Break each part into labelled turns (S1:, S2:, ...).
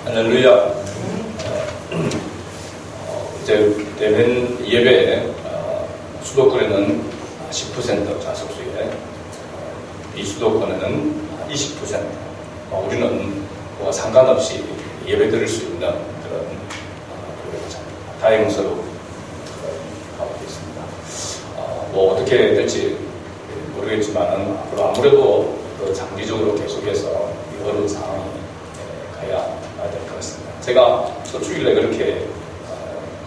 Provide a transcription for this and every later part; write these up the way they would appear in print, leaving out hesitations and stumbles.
S1: 할렐루야. 이제 대면 예배 수도권에는 10% 좌석수에 비수도권에는 20%. 우리는 뭐 상관없이 예배 드릴 수 있는 그런 다행스러운 가운데 있습니다. 뭐 어떻게 될지 모르겠지만 앞으로 아무래도 더 장기적으로 계속해서 이런 상황이 가야 될 것 같습니다. 제가 첫 주일에 그렇게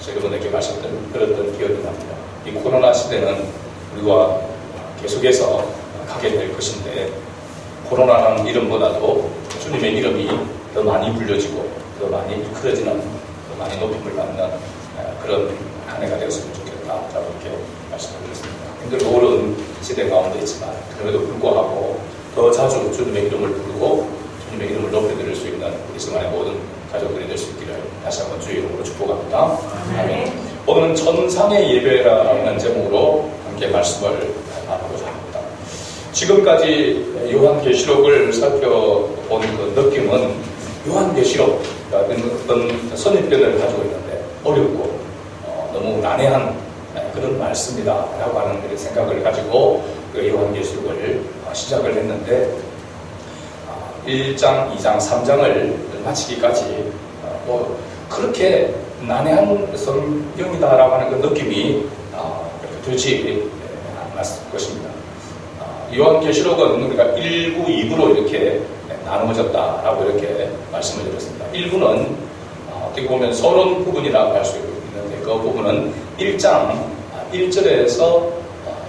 S1: 여러분에게 말씀드렸던 기억이 납니다. 이 코로나 시대는 우리가 계속해서 가게 될 것인데 코로나라는 이름보다도 주님의 이름이 더 많이 불려지고 더 많이 이끌어지는 더 많이 높임을 받는 그런 한 해가 되었으면 좋겠다라고 이렇게 말씀드렸습니다. 힘들고 어려운 시대 가운데 있지만 그럼에도 불구하고 더 자주 주님의 이름을 부르고 주님의 이름을 높여드릴 수 있는 우리 성안의 모든 가족들이 될 수 있기를 다시 한번 주의 이름으로 축복합니다. 아멘. 오늘은 천상의 예배라는 제목으로 함께 말씀을 나누고자 합니다. 지금까지 요한계시록을 살펴본 그 느낌은 요한계시록이라는 어떤 선입견을 가지고 있는데 어렵고 너무 난해한 그런 말씀이다라고 하는 그런 생각을 가지고 그 요한계시록을 시작을 했는데 1장, 2장, 3장을 마치기까지 그렇게 난해한 성경이다라고 하는 그 느낌이 들지 않았을 것입니다. 요한계시록은 우리가 1부, 2부로 이렇게 나누어졌다라고 이렇게 말씀을 드렸습니다. 1부는 어떻게 보면 서론 부분이라고 할 수 있는데 그 부분은 1장 1절에서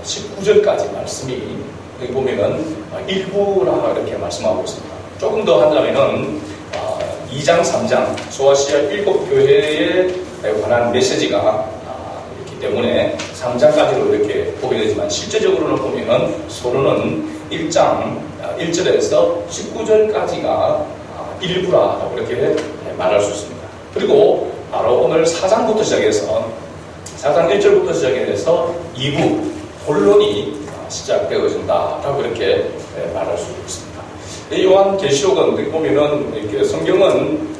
S1: 19절까지 말씀이 여기 보면은 1부라 이렇게 말씀하고 있습니다. 조금 더 한다면은 2장, 3장 소아시아 7교회에 관한 메시지가 있기 때문에 3장까지로 이렇게 보게 되지만 실제적으로는 보면은 서론은 1장 1절에서 19절까지가 1부라고 이렇게 말할 수 있습니다. 그리고 바로 오늘 4장부터 시작해서 4장 1절부터 시작해서 2부 본론이 시작되어진다라고 이렇게 말할 수 있습니다. 이 요한계시록은 보면은 이렇게 성경은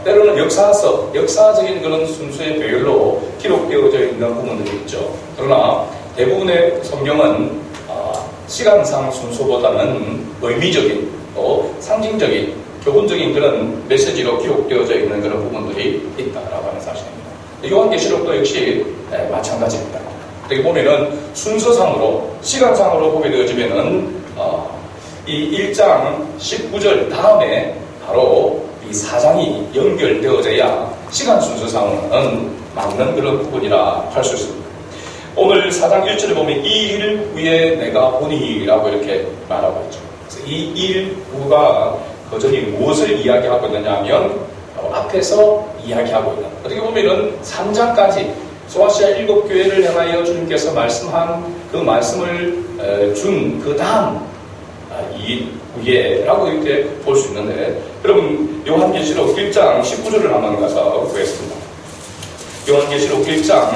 S1: 때로는 역사적인 그런 순수의 배열로 기록되어져 있는 부분들이 있죠. 그러나 대부분의 성경은 시간상 순서보다는 의미적인 또 상징적인 교훈적인 그런 메시지로 기록되어져 있는 그런 부분들이 있다라고 하는 사실입니다. 요한계시록도 역시 마찬가지입니다. 여기 보면은 순서상으로 시간상으로 보게 되어지면은 이 1장 19절 다음에 바로 이 4장이 연결되어져야 시간 순서상으로는 맞는 그런 부분이라 할 수 있습니다. 오늘 4장 1절에 보면 이 일 후에 내가 보니라고 이렇게 말하고 있죠. 그래서 이 일 후가 거전히 무엇을 이야기하고 있느냐 하면 앞에서 이야기하고 있는 어떻게 보면은 3장까지 소아시아 7교회를 향하여 주님께서 말씀한 그 말씀을 준 그 다음 이 후에라고 이렇게 볼 수 있는데 여러분 요한계시록 1장 19절을 한번 가서 보겠습니다. 요한계시록 1장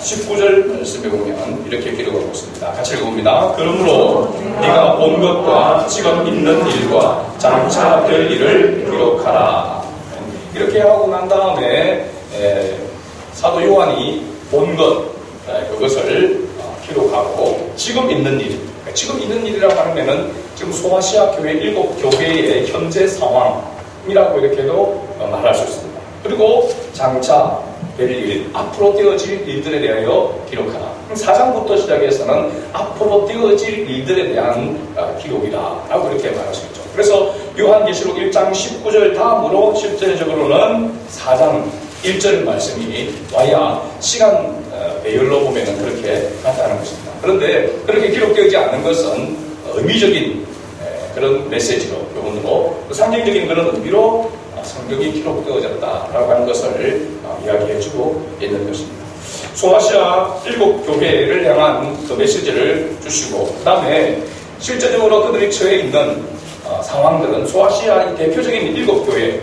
S1: 19절 말씀에 보면 이렇게 기록하고 있습니다. 같이 읽어봅니다. 그러므로 네가 본 것과 지금 있는 일과 장차 될 일을 기록하라. 이렇게 하고 난 다음에 사도 요한이 본 것 그것을 기록하고 지금 있는 일 지금 있는 일이라고 하면은 지금 소아시아 교회 7교회의 현재 상황이라고 이렇게도 말할 수 있습니다. 그리고 장차 될 일, 앞으로 되어질 일들에 대하여 기록하라. 4장부터 시작해서는 앞으로 되어질 일들에 대한 기록이다라고 이렇게 말할 수 있죠. 그래서 요한계시록 1장 19절 다음으로 실제적으로는 4장 1절 말씀이 와야 시간 배열로 보면 그렇게 맞다는 것입니다. 그런데 그렇게 기록되지 않는 것은 의미적인 그런 메시지로 교훈으로 상징적인 그런 의미로 성경이 기록되어졌다라고 하는 것을 이야기해주고 있는 것입니다. 소아시아 7교회를 향한 그 메시지를 주시고 그 다음에 실제적으로 그들이 처해 있는 상황들은 소아시아의 대표적인 7교회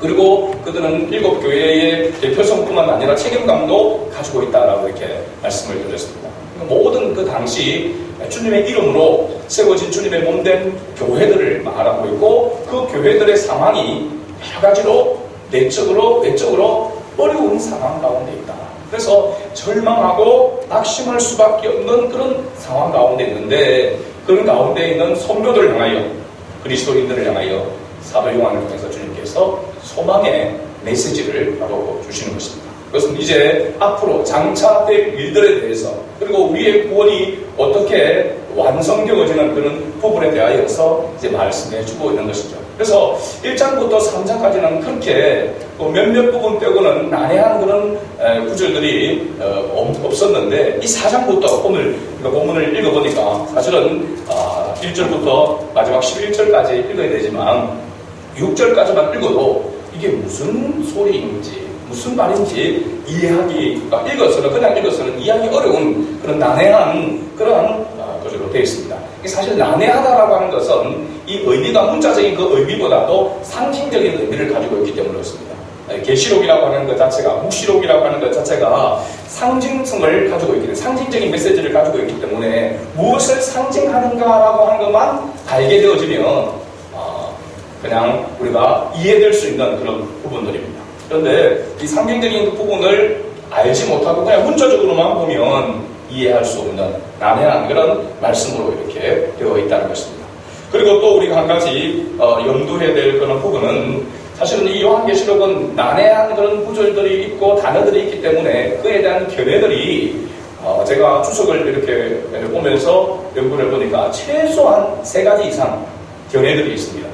S1: 그리고 그들은 7교회의 대표성뿐만 아니라 책임감도 가지고 있다라고 이렇게 말씀을 드렸습니다. 모든 그 당시 주님의 이름으로 세워진 주님의 몸된 교회들을 말하고 있고 그 교회들의 상황이 여러 가지로 내적으로 외적으로 어려운 상황 가운데 있다. 그래서 절망하고 낙심할 수밖에 없는 그런 상황 가운데 있는데, 그런 가운데 있는 성도들을 향하여, 그리스도인들을 향하여 사도 요한을 통해서 주님께서 소망의 메시지를 바로 주시는 것입니다. 그것은 이제 앞으로 장차될 일들에 대해서, 그리고 우리의 구원이 어떻게 완성되어지는 그런 부분에 대하여서 이제 말씀해 주고 있는 것이죠. 그래서 1장부터 3장까지는 그렇게 몇몇 부분 빼고는 난해한 그런 구절들이 없었는데, 이 4장부터 오늘 본문을 읽어보니까 사실은 1절부터 마지막 11절까지 읽어야 되지만 6절까지만 읽어도 이게 무슨 소리인지 무슨 말인지 이해하기가 그냥 읽어서는 이해하기 어려운 그런 난해한 그런 구절로 되어 있습니다. 사실 난해하다라고 하는 것은 이 의미가 문자적인 그 의미보다도 상징적인 의미를 가지고 있기 때문에 그렇습니다. 계시록이라고 하는 것 자체가, 묵시록이라고 하는 것 자체가 상징성을 가지고 있기 때문에, 상징적인 메시지를 가지고 있기 때문에 무엇을 상징하는가라고 하는 것만 알게 되어지면 그냥 우리가 이해될 수 있는 그런 부분들입니다. 그런데 이 상징적인 부분을 알지 못하고 그냥 문자적으로만 보면 이해할 수 없는 난해한 그런 말씀으로 이렇게 되어 있다는 것입니다. 그리고 또 우리가 한 가지 염두해야 될 그런 부분은, 사실은 이 요한계시록은 난해한 그런 구절들이 있고 단어들이 있기 때문에 그에 대한 견해들이 제가 주석을 이렇게 보면서 연구를 해보니까 최소한 3가지 이상 견해들이 있습니다.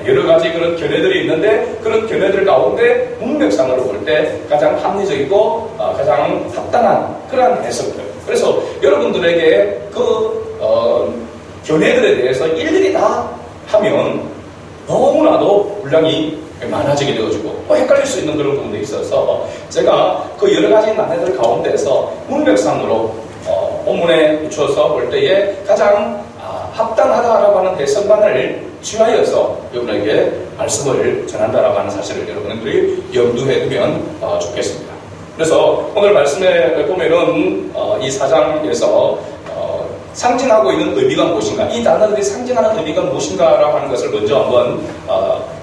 S1: 여러 가지 그런 견해들이 있는데, 그런 견해들 가운데 문맥상으로 볼 때 가장 합리적이고 가장 합당한 그러한 해석들. 그래서 여러분들에게 그 견해들에 대해서 일일이 다 하면 너무나도 분량이 많아지게 되어지고 또 헷갈릴 수 있는 그런 부분도 있어서, 제가 그 여러 가지 난해들 가운데서 문맥상으로 본문에 비추어서 볼 때에 가장 합당하다라고 하는 해석만을 취하여서 여러분에게 말씀을 전한다라고 하는 사실을 여러분들이 염두해 두면 좋겠습니다. 그래서 오늘 말씀에 보면은 이 4장에서 상징하고 있는 의미가 무엇인가, 이 단어들이 상징하는 의미가 무엇인가라고 하는 것을 먼저 한번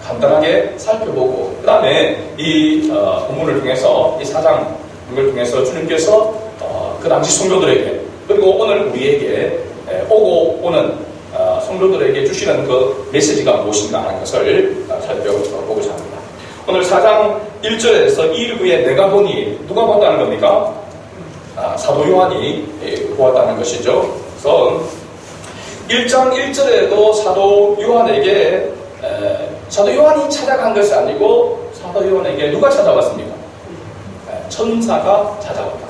S1: 간단하게 살펴보고, 그 다음에 이 본문을 통해서, 이 4장을 통해서 주님께서 그 당시 성도들에게, 그리고 오늘 우리에게 오고 오는 성도들에게 주시는 그 메시지가 무엇인가 하는 것을 살펴보고자 합니다. 오늘 4장 1절에서 이 일부에 내가 보니, 누가 봤다는 겁니까? 사도 요한이 보았다는 것이죠. 그래서 1장 1절에도 사도 요한에게, 사도 요한이 찾아간 것이 아니고 사도 요한에게 누가 찾아왔습니까? 천사가 찾아왔다.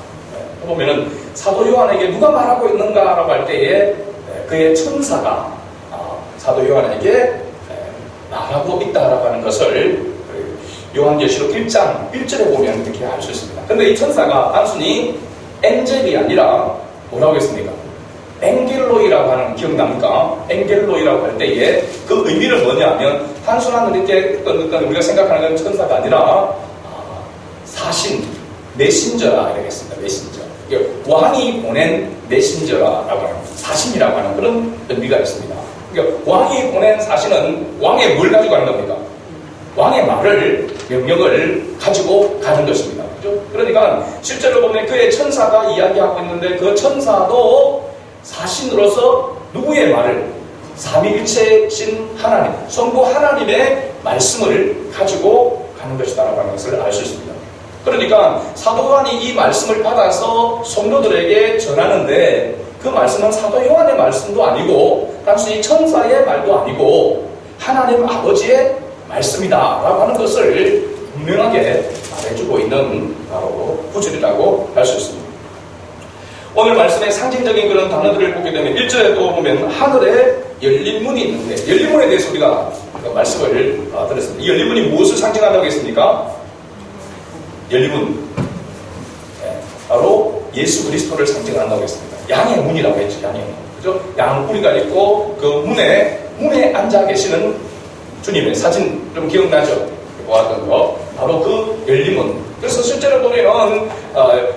S1: 보면은 사도 요한에게 누가 말하고 있는가라고 할 때에 그의 천사가 사도 요한에게 말하고 있다라고 하는 것을 요한계시록 1장 1절에 보면 이렇게 알 수 있습니다. 그런데 이 천사가 단순히 엔젤이 아니라 뭐라고 했습니까? 엥겔로이라고 하는, 기억납니까? 엥겔로이라고 할 때에 그 의미는 뭐냐면, 단순한 이렇게 우리가 생각하는 건 천사가 아니라 사신, 메신저라 이러겠습니다. 메신저. 왕이 보낸 메신저라고 하는, 사신이라고 하는 그런 의미가 있습니다. 그러니까 왕이 보낸 사신은 왕의 뭘 가지고 가는 겁니까? 왕의 말을, 명령을 가지고 가는 것입니다. 그렇죠? 그러니까 실제로 보면 그의 천사가 이야기하고 있는데, 그 천사도 사신으로서 누구의 말을, 삼위일체신 하나님, 성부 하나님의 말씀을 가지고 가는 것이다라고 하는 것을 알 수 있습니다. 그러니까 사도 요한이 이 말씀을 받아서 성도들에게 전하는데, 그 말씀은 사도 요한의 말씀도 아니고 단순히 천사의 말도 아니고 하나님 아버지의 말씀이다라고 하는 것을 분명하게 말해주고 있는 바로 구절이라고 할 수 있습니다. 오늘 말씀의 상징적인 그런 단어들을 보게 되면 1절에 또 보면 하늘에 열린 문이 있는데, 열린 문에 대해서 우리가 말씀을 들었습니다. 이 열린 문이 무엇을 상징한다고 했습니까? 열린 문, 바로 예수 그리스도를 상징한다고 했습니다. 양의 문이라고 했죠. 양의 문, 그죠? 양뿌리가 있고 그 문에 앉아 계시는 주님의 사진 좀 기억나죠? 보았던 거, 바로 그 열린 문. 그래서 실제로 보면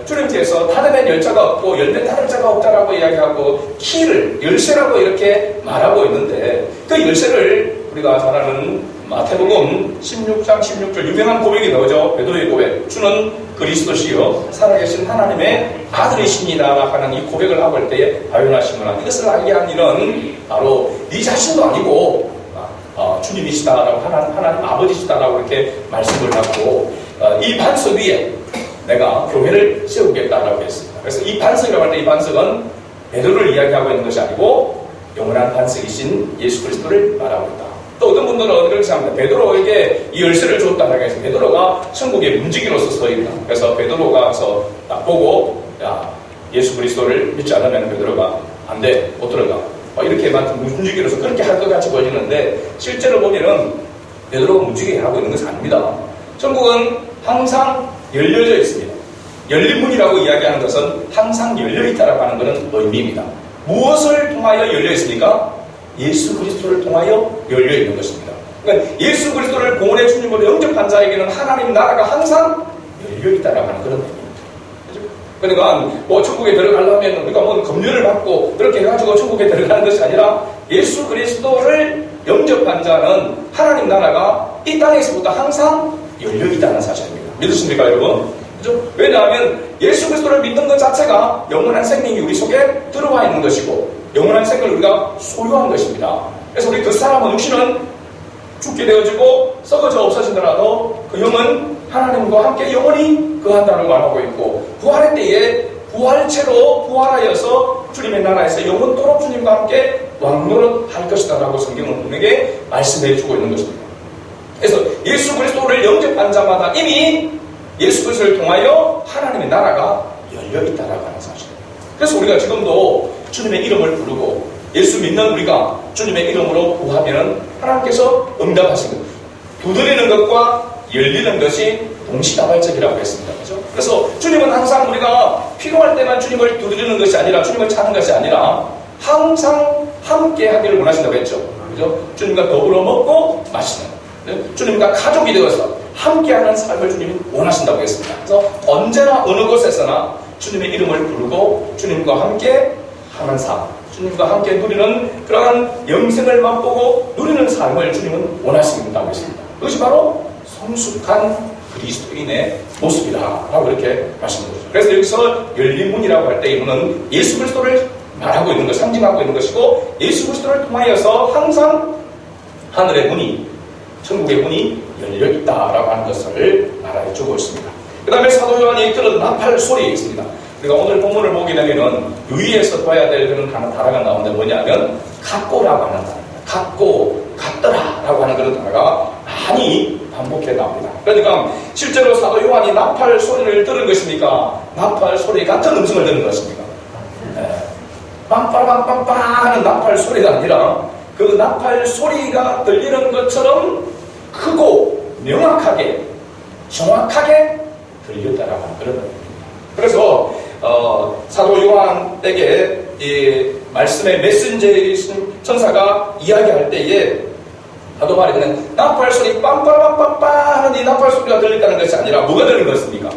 S1: 주님께서 닫아낸 열자가 없고 열린 닫을 자가 없다라고 이야기하고, 키를 열쇠라고 이렇게 말하고 있는데, 그 열쇠를 우리가 잘 아는 마태복음 16장 16절 유명한 고백이 나오죠. 베드로의 고백. 주는 그리스도시요 살아계신 하나님의 아들이십니다 하는 이 고백을 하고 할 때에 바요나시므나 이것을 알게 한 일은 바로 네 자신도 아니고 주님이시다라고 하나님 아버지시다라고 이렇게 말씀을 하고 이 반석 위에 내가 교회를 세우겠다라고 했습니다. 그래서 이 반석이라고 할 때 이 반석은 베드로를 이야기하고 있는 것이 아니고 영원한 반석이신 예수 그리스도를 말하고 있다. 또 어떤 분들은 그렇게 생각합니다. 베드로에게 이 열쇠를 줬다라고 해서 베드로가 천국의 문지기로서 서 있다. 그래서 베드로가 가서 딱 보고 야 예수 그리스도를 믿지 않으면 베드로가 안 돼, 못 들어가. 이렇게만 문지기로서 그렇게 할 것 같이 보이는데 실제로 보면은 베드로가 문지기게 하고 있는 것은 아닙니다. 천국은 항상 열려져 있습니다. 열린 문이라고 이야기하는 것은 항상 열려있다라고 하는 것은 의미입니다. 무엇을 통하여 열려 있습니까? 예수 그리스도를 통하여 열려 있는 것입니다. 그러니까 예수 그리스도를 구원의 주님으로 영접한 자에게는 하나님 나라가 항상 열려 있다라고 하는 그런 의미입니다. 그러니까 뭐 천국에 들어가려면 우리가 뭐 검열을 받고 그렇게 해가지고 천국에 들어가는 것이 아니라 예수 그리스도를 영접한 자는 하나님 나라가 이 땅에서부터 항상 열려 있다는 사실입니다. 믿으십니까 여러분? 그죠? 왜냐하면 예수 그리스도를 믿는 것 자체가 영원한 생명이 우리 속에 들어와 있는 것이고 영원한 생명을 우리가 소유한 것입니다. 그래서 우리 그 사람은 육신은 죽게 되어지고 썩어져 없어지더라도 그 영은 하나님과 함께 영원히 거한다고 말하고 있고 부활의 때에 부활체로 부활하여서 주님의 나라에서 영원토록 주님과 함께 왕노릇할 것이다 라고 성경은 우리에게 말씀해 주고 있는 것입니다. 그래서 예수 그리스도를 영접한 자마다 이미 예수 그리스도를 통하여 하나님의 나라가 열려있다라고 하는 사실입니다. 그래서 우리가 지금도 주님의 이름을 부르고 예수 믿는 우리가 주님의 이름으로 구하면 하나님께서 응답하신 것. 두드리는 것과 열리는 것이 동시다발적이라고 했습니다. 그렇죠? 그래서 주님은 항상 우리가 필요할 때만 주님을 두드리는 것이 아니라 주님을 찾는 것이 아니라 항상 함께 하기를 원하신다고 했죠. 그렇죠? 주님과 더불어 먹고 마시는 주님과 가족이 되어서 함께하는 삶을 주님이 원하신다고 했습니다. 그래서 언제나 어느 곳에서나 주님의 이름을 부르고 주님과 함께 하는 삶, 주님과 함께 누리는 그러한 영생을 맛보고 누리는 삶을 주님은 원하신다고 했습니다. 그것이 바로 성숙한 그리스도인의 모습이다라고 이렇게 말씀드렸죠. 그래서 여기서 열린 문이라고 할 때 이 문은 예수 그리스도를 말하고 있는 것, 상징하고 있는 것이고 예수 그리스도를 통하여서 항상 하늘의 문이 천국의 문이 열려있다라고 하는 것을 말해주고 있습니다. 그 다음에 사도 요한이 들은 나팔 소리 있습니다. 우리가 오늘 본문을 보게 되면은 유의해서 봐야 될 그런 단어가 나오는데 뭐냐면 같고라고 하는 단어입니다. 같고 같더라라고 하는 그런 단어가 많이 반복해 나옵니다. 그러니까 실제로 사도 요한이 나팔 소리를 들은 것입니까? 나팔 소리 같은 음성을 들은 것입니까? 빵빠라빵빵빵 하는 나팔 소리가 아니라 그 나팔 소리가 들리는 것처럼 크고 명확하게 정확하게 들렸다라고 하는 그런 의미입니다. 그래서 사도 요한에게 이 말씀의 메신저이신 천사가 이야기할 때에 사도 바울은 나팔 소리 빵빠라빵빵 하는 이 나팔 소리가 들렸다는 것이 아니라 뭐가 들린 것입니까?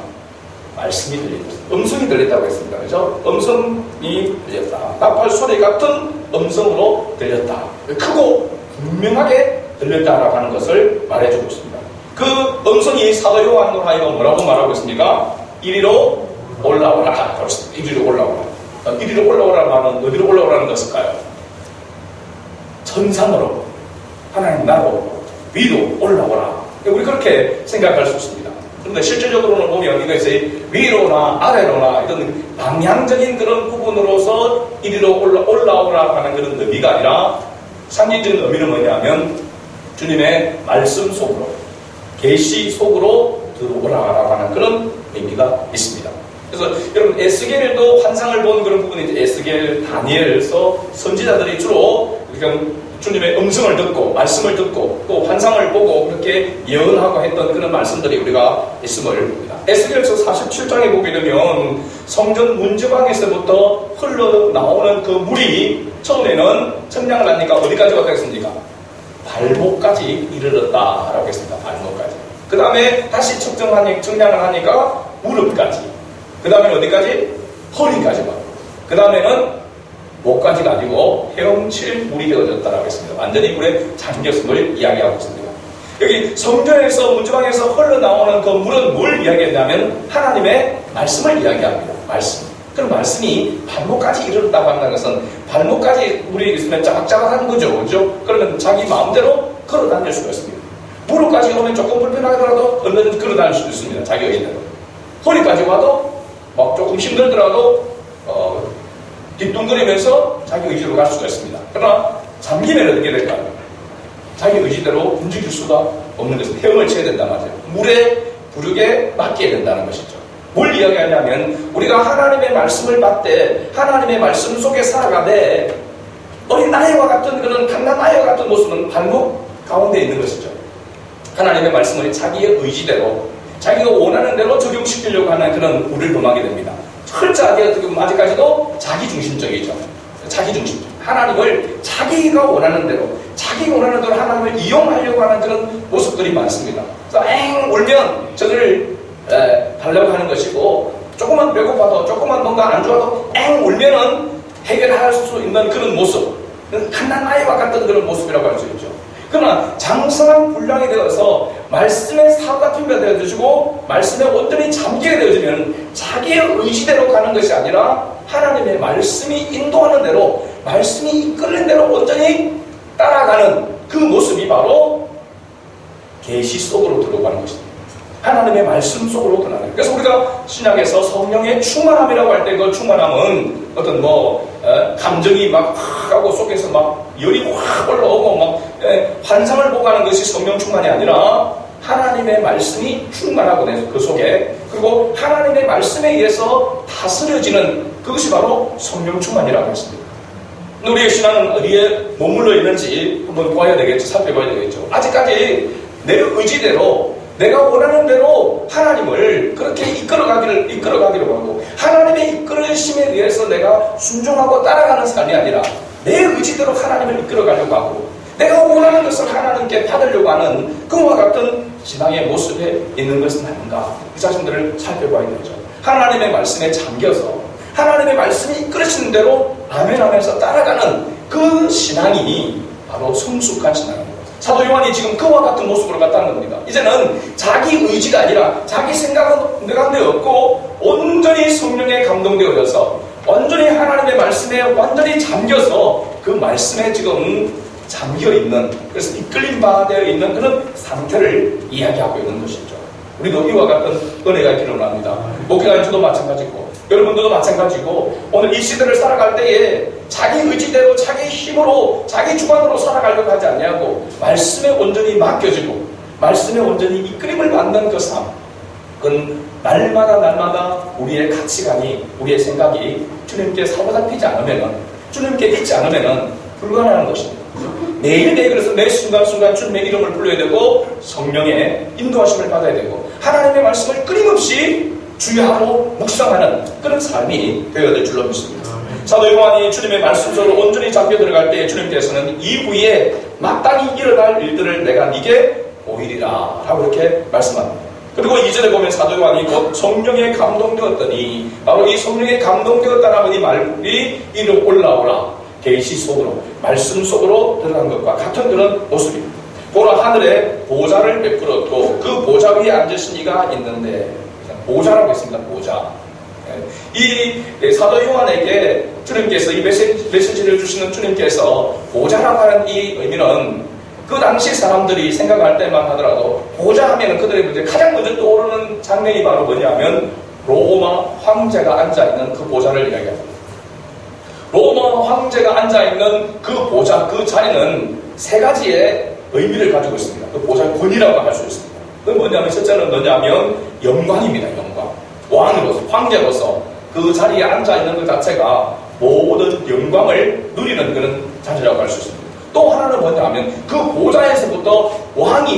S1: 말씀이 들린 것입니다. 음성이 들렸다고 했습니다. 그렇죠? 음성이 들렸다. 나팔 소리 같은 음성으로 들렸다. 크고 분명하게 들렸다라고 하는 것을 말해주고 있습니다. 그 음성이 사도 요한으로 하여금 뭐라고 말하고 있습니까? 이리로 올라오라. 그렇습니다. 이리로 올라오라. 이리로 올라오라는 말은 어디로 올라오라는 것일까요? 천상으로, 하나님 나라로, 위로 올라오라. 우리 그렇게 생각할 수 있습니다. 그런데 실질적으로는 보면 이것이 위로나 아래로나 이런 방향적인 그런 부분으로서 이리로 올라오라 하는 그런 의미가 아니라 상징적인 의미는 뭐냐면 주님의 말씀 속으로, 계시 속으로 들어오라라고 하는 그런 의미가 있습니다. 그래서 여러분 에스겔도 환상을 본 그런 부분이 이제 에스겔, 다니엘서 선지자들이 주로 주님의 음성을 듣고 말씀을 듣고 또 환상을 보고 그렇게 예언하고 했던 그런 말씀들이 우리가 있음을 봅니다. 에스겔서 47장에 보게 되면 성전 문지방에서부터 흘러나오는 그 물이 처음에는 청량을 하니까 어디까지 왔다 했습니까? 발목까지 이르렀다라고 했습니다. 발목까지. 그 다음에 다시 청량을 하니까 무릎까지. 그 다음에 어디까지? 허리까지 와. 그 다음에는 목까지가 아니고 헤엄칠 물이 되어졌다라고 했습니다. 완전히 물에 잠겼음을 이야기하고 있습니다. 여기 성경에서 문지방에서 흘러나오는 그 물은 뭘 이야기했냐면 하나님의 말씀을 이야기합니다. 말씀. 그럼 말씀이 발목까지 이르렀다고 한다는 것은 발목까지 물이 있으면 짜박짜박한 거죠. 그죠? 그러면 자기 마음대로 걸어 다닐 수가 있습니다. 무릎까지 오면 조금 불편하더라도 얼른 걸어 다닐 수도 있습니다. 자기 의지대로. 허리까지 와도 막 조금 힘들더라도 뒷둥거리면서 자기 의지로 갈 수가 있습니다. 그러나 잠기면 어떻게 될까요? 자기 의지대로 움직일 수가 없는 것은 헤엄을 쳐야 된단 말이에요. 물의 부르게 맡겨야 된다는 것이죠. 뭘 이야기하냐면 우리가 하나님의 말씀을 받되 하나님의 말씀 속에 살아가되 어린 아이와 같은 그런 갓난 아이와 같은 모습은 발목 가운데 있는 것이죠. 하나님의 말씀을 자기의 의지대로 자기가 원하는 대로 적용시키려고 하는 그런 우리를 범하게 됩니다. 철저하게 어떻게 보면 아직까지도 자기중심적이죠. 자기중심적. 하나님을 자기가 원하는 대로 자기가 원하는 대로 하나님을 이용하려고 하는 그런 모습들이 많습니다. 그래서 엥 울면 저들을 달라고 하는 것이고 조금만 배고파도 조금만 뭔가 안 좋아도 엥 울면은 해결할 수 있는 그런 모습, 갓난 아이와 같은 그런 모습이라고 할 수 있죠. 그러나 장성한 분량이 되어서 말씀의 사로잡히게 되어지고 말씀에 온전히 잠기게 되어지면 자기의 의지대로 가는 것이 아니라 하나님의 말씀이 인도하는 대로 말씀이 이끌는 대로 온전히 따라가는 그 모습이 바로 계시 속으로 들어가는 것입니다. 하나님의 말씀 속으로 들어가는. 그래서 우리가 신약에서 성령의 충만함이라고 할 때 그 충만함은 어떤 감정이 막 하고 속에서 막 열이 확 올라오고 막 환상을 보고 하는 것이 성령 충만이 아니라 하나님의 말씀이 충만하고 그 속에 그리고 하나님의 말씀에 의해서 다스려지는 그것이 바로 성령 충만이라고 했습니다. 우리의 신앙은 어디에 머물러 있는지 한번 봐야 되겠죠. 살펴봐야 되겠죠. 아직까지 내 의지대로 내가 원하는 대로 하나님을 그렇게 이끌어가기를 원하고 하나님의 이끌으심에 의해서 내가 순종하고 따라가는 삶이 아니라 내 의지대로 하나님을 이끌어가려고 하고 내가 원하는 것을 하나님께 받으려고 하는 그와 같은 신앙의 모습에 있는 것은 아닌가 그 자신들을 살펴봐야 되죠. 하나님의 말씀에 잠겨서 하나님의 말씀이 이끌으시는 대로 아멘하면서 따라가는 그 신앙이 바로 성숙한 신앙입니다. 사도 요한이 지금 그와 같은 모습으로 갔다는 겁니다. 이제는 자기 의지가 아니라 자기 생각은 내 가운데 없고 온전히 성령에 감동되어져서 온전히 하나님의 말씀에 완전히 잠겨서 그 말씀에 지금 잠겨있는 그래서 이끌림 바되어 있는 그런 상태를 이야기하고 있는 것이죠. 우리도 이와 같은 은혜가 있기를 원합니다. 목회자인 저도 마찬가지고 여러분들도 마찬가지고 오늘 이 시대를 살아갈 때에 자기 의지대로 자기 힘으로 자기 주관으로 살아가려고 하지 않냐고 말씀에 온전히 맡겨지고 말씀에 온전히 이끌림을 받는 그 삶 그건 날마다 우리의 가치관이 우리의 생각이 주님께 사로잡히지 않으면 주님께 있지 않으면 불가능한 것입니다. 매일매일 그래서 매 순간순간 주님의 이름을 불러야 되고 성령의 인도하심을 받아야 되고 하나님의 말씀을 끊임없이 주야로 묵상하는 그런 삶이 되어야 될 줄로 믿습니다. 사도 요한이 주님의 말씀 속으로 온전히 잠겨 들어갈 때 주님께서는 이후에 마땅히 일어날 일들을 내가 네게 보이리라 라고 이렇게 말씀합니다. 그리고 2절에 보면 사도 요한이 곧 성령에 감동되었더니 바로 이 성령에 감동되었다는 이 말이 이로 올라오라 계시 속으로 말씀 속으로 들어간 것과 같은 그런 모습입니다. 보라 하늘에 보좌를 베풀었고 그 보좌 위에 앉으신 이가 있는데 보좌라고 했습니다. 보좌. 이 사도 요한에게 주님께서 이 메시지를 주시는 주님께서 보좌라고 하는 이 의미는 그 당시 사람들이 생각할 때만 하더라도 보좌 하면 그들의 가장 먼저 떠오르는 장면이 바로 뭐냐면 로마 황제가 앉아있는 그 보좌를 이야기합니다. 로마 황제가 앉아있는 그 보좌, 그 자리는 세 가지의 의미를 가지고 있습니다. 그 보좌의 권위라고 할 수 있습니다. 그건 뭐냐면 첫째는 뭐냐면 영광입니다. 영광. 왕으로서 황제로서 그 자리에 앉아있는 것 자체가 모든 영광을 누리는 그런 자리라고 할 수 있습니다. 또 하나는 뭐냐면 그 보좌에서부터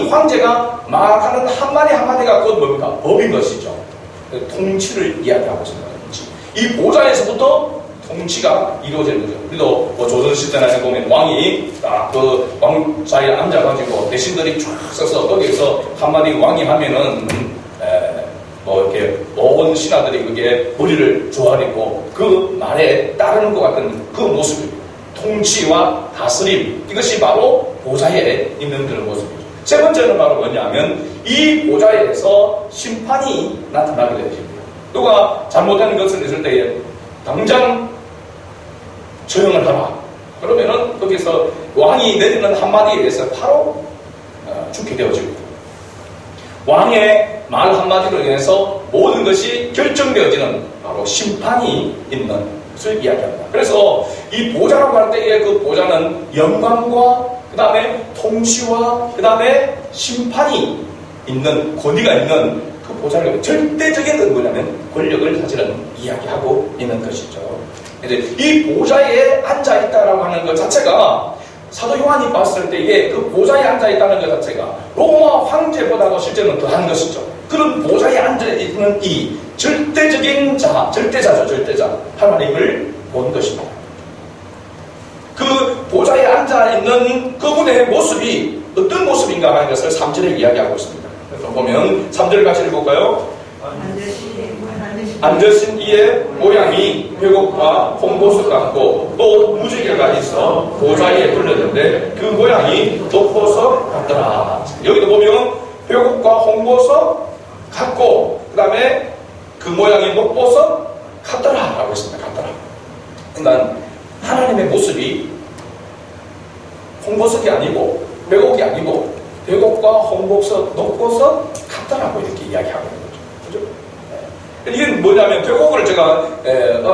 S1: 황제가 막 하는 한마디 한마디가 곧 뭡니까? 법인 것이죠. 통치를 이야기하고 있습니다. 이 보좌에서부터 통치가 이루어지는 거죠. 우리도 조선시대나 보면 왕이 딱 그 왕자리에 앉아가지고 대신들이 쫙 서서 거기서 한마디 왕이 하면은 이렇게 모든 신하들이 그게 머리를 조아리고 그 말에 따르는 것 같은 그 모습입니다. 통치와 다스림 이것이 바로 보좌에 있는 그런 모습이죠. 세 번째는 바로 뭐냐면 이 보좌에서 심판이 나타나게 되어집니다. 누가 잘못한 것을 했을 때에 당장 처형을 하라. 그러면은 거기서 왕이 내리는 한마디에 의해서 바로 죽게 되어집니다. 왕의 말 한마디로 인해서 모든 것이 결정되어지는 바로 심판이 있는 것을 이야기합니다. 그래서 이 보좌라고 할 때에 그 보좌는 영광과 그 다음에 통치와 그 다음에 심판이 있는 권위가 있는 그 보좌를 절대적인 뭐냐면 권력을 사실은 이야기하고 있는 것이죠. 이제 이 보좌에 앉아 있다라고 하는 것 자체가 사도 요한이 봤을 때에 그 보좌에 앉아 있다는 것 자체가 로마 황제보다도 실제는 더한 것이죠. 그런 보좌에 앉아 있는 이 절대적인 자, 절대자죠, 절대자 하나님을 본 것입니다. 그 보좌에 앉아 있는 그분의 모습이 어떤 모습인가 하는 것을 3절에 이야기하고 있습니다. 그래서 보면 3절 같이 읽어볼까요? 앉으신 이의 모양이 회곡과 홍보석 같고 또 무지개가 있어 보좌에 둘렀는데 그 모양이 녹보석 같더라. 여기도 보면 회곡과 홍보석 같고 그 다음에 그 모양이 녹보석 같더라 라고 했습니다. 같더라. 그러니까 하나님의 모습이 홍보석이 아니고 회곡이 아니고 회곡과 홍보석, 녹보석 같더라고 이렇게 이야기하고 있는 거죠. 그죠? 이게 뭐냐면 벽옥을 제가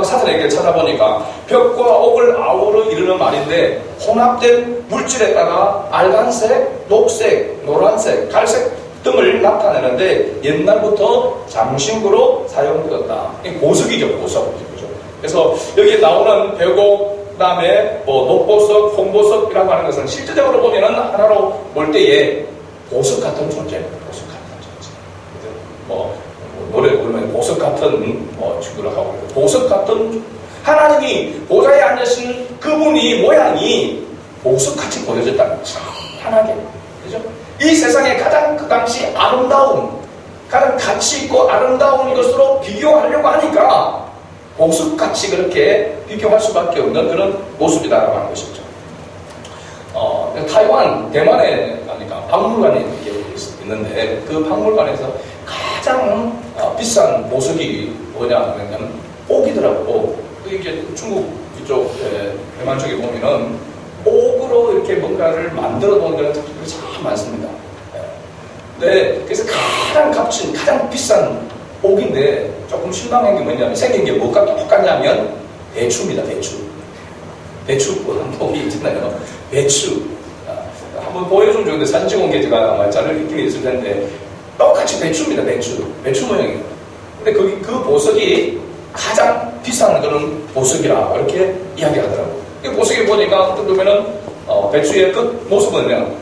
S1: 사전에 찾아보니까 벽과 옥을 아우러 이르는 말인데 혼합된 물질에다가 알간색, 녹색, 노란색, 갈색 등을 나타내는데 옛날부터 장신구로 사용되었다. 보석이죠, 보석. 그래서 여기에 나오는 벽옥, 그 다음에 녹보석, 홍보석이라고 하는 것은 실질적으로 보면은 하나로 볼 때에 보석 같은 존재입니다. 보석 같은 존재. 노래 부르면 보석 같은 친구라고 하고 보석 같은 하나님이 보좌에 앉으신 그분이 모양이 보석같이 보여졌다는 거죠. 환하게. 그죠? 이 세상에 가장 그 당시 아름다운 가장 가치 있고 아름다운 것으로 비교하려고 하니까 보석같이 그렇게 비교할 수밖에 없는 그런 모습이다라고 하는 것이죠. 타이완, 대만에 가니까 박물관이 있는데 그 박물관에서 가장 비싼 보석이 뭐냐면 옥이더라고. 이게 중국 이쪽 대만 쪽에 보면은 옥으로 이렇게 뭔가를 만들어 놓은 데는 참 많습니다. 네, 그래서 가장 값진 가장 비싼 옥인데 조금 실망한 게 뭐냐면 생긴 게 뭐가 똑같냐면 배추입니다. 배추 한 옥이 있잖아요. 배추 한번 보여주면 좋은데 사진 찍은 게 제가 아마 잘 느낌이 있을 텐데 똑같이 배추입니다. 배추 모양이에요. 근데 그 보석이 가장 비싼 그런 보석이라 이렇게 이야기하더라고요. 이 보석에 보니까 보면은 배추의 끝 모습은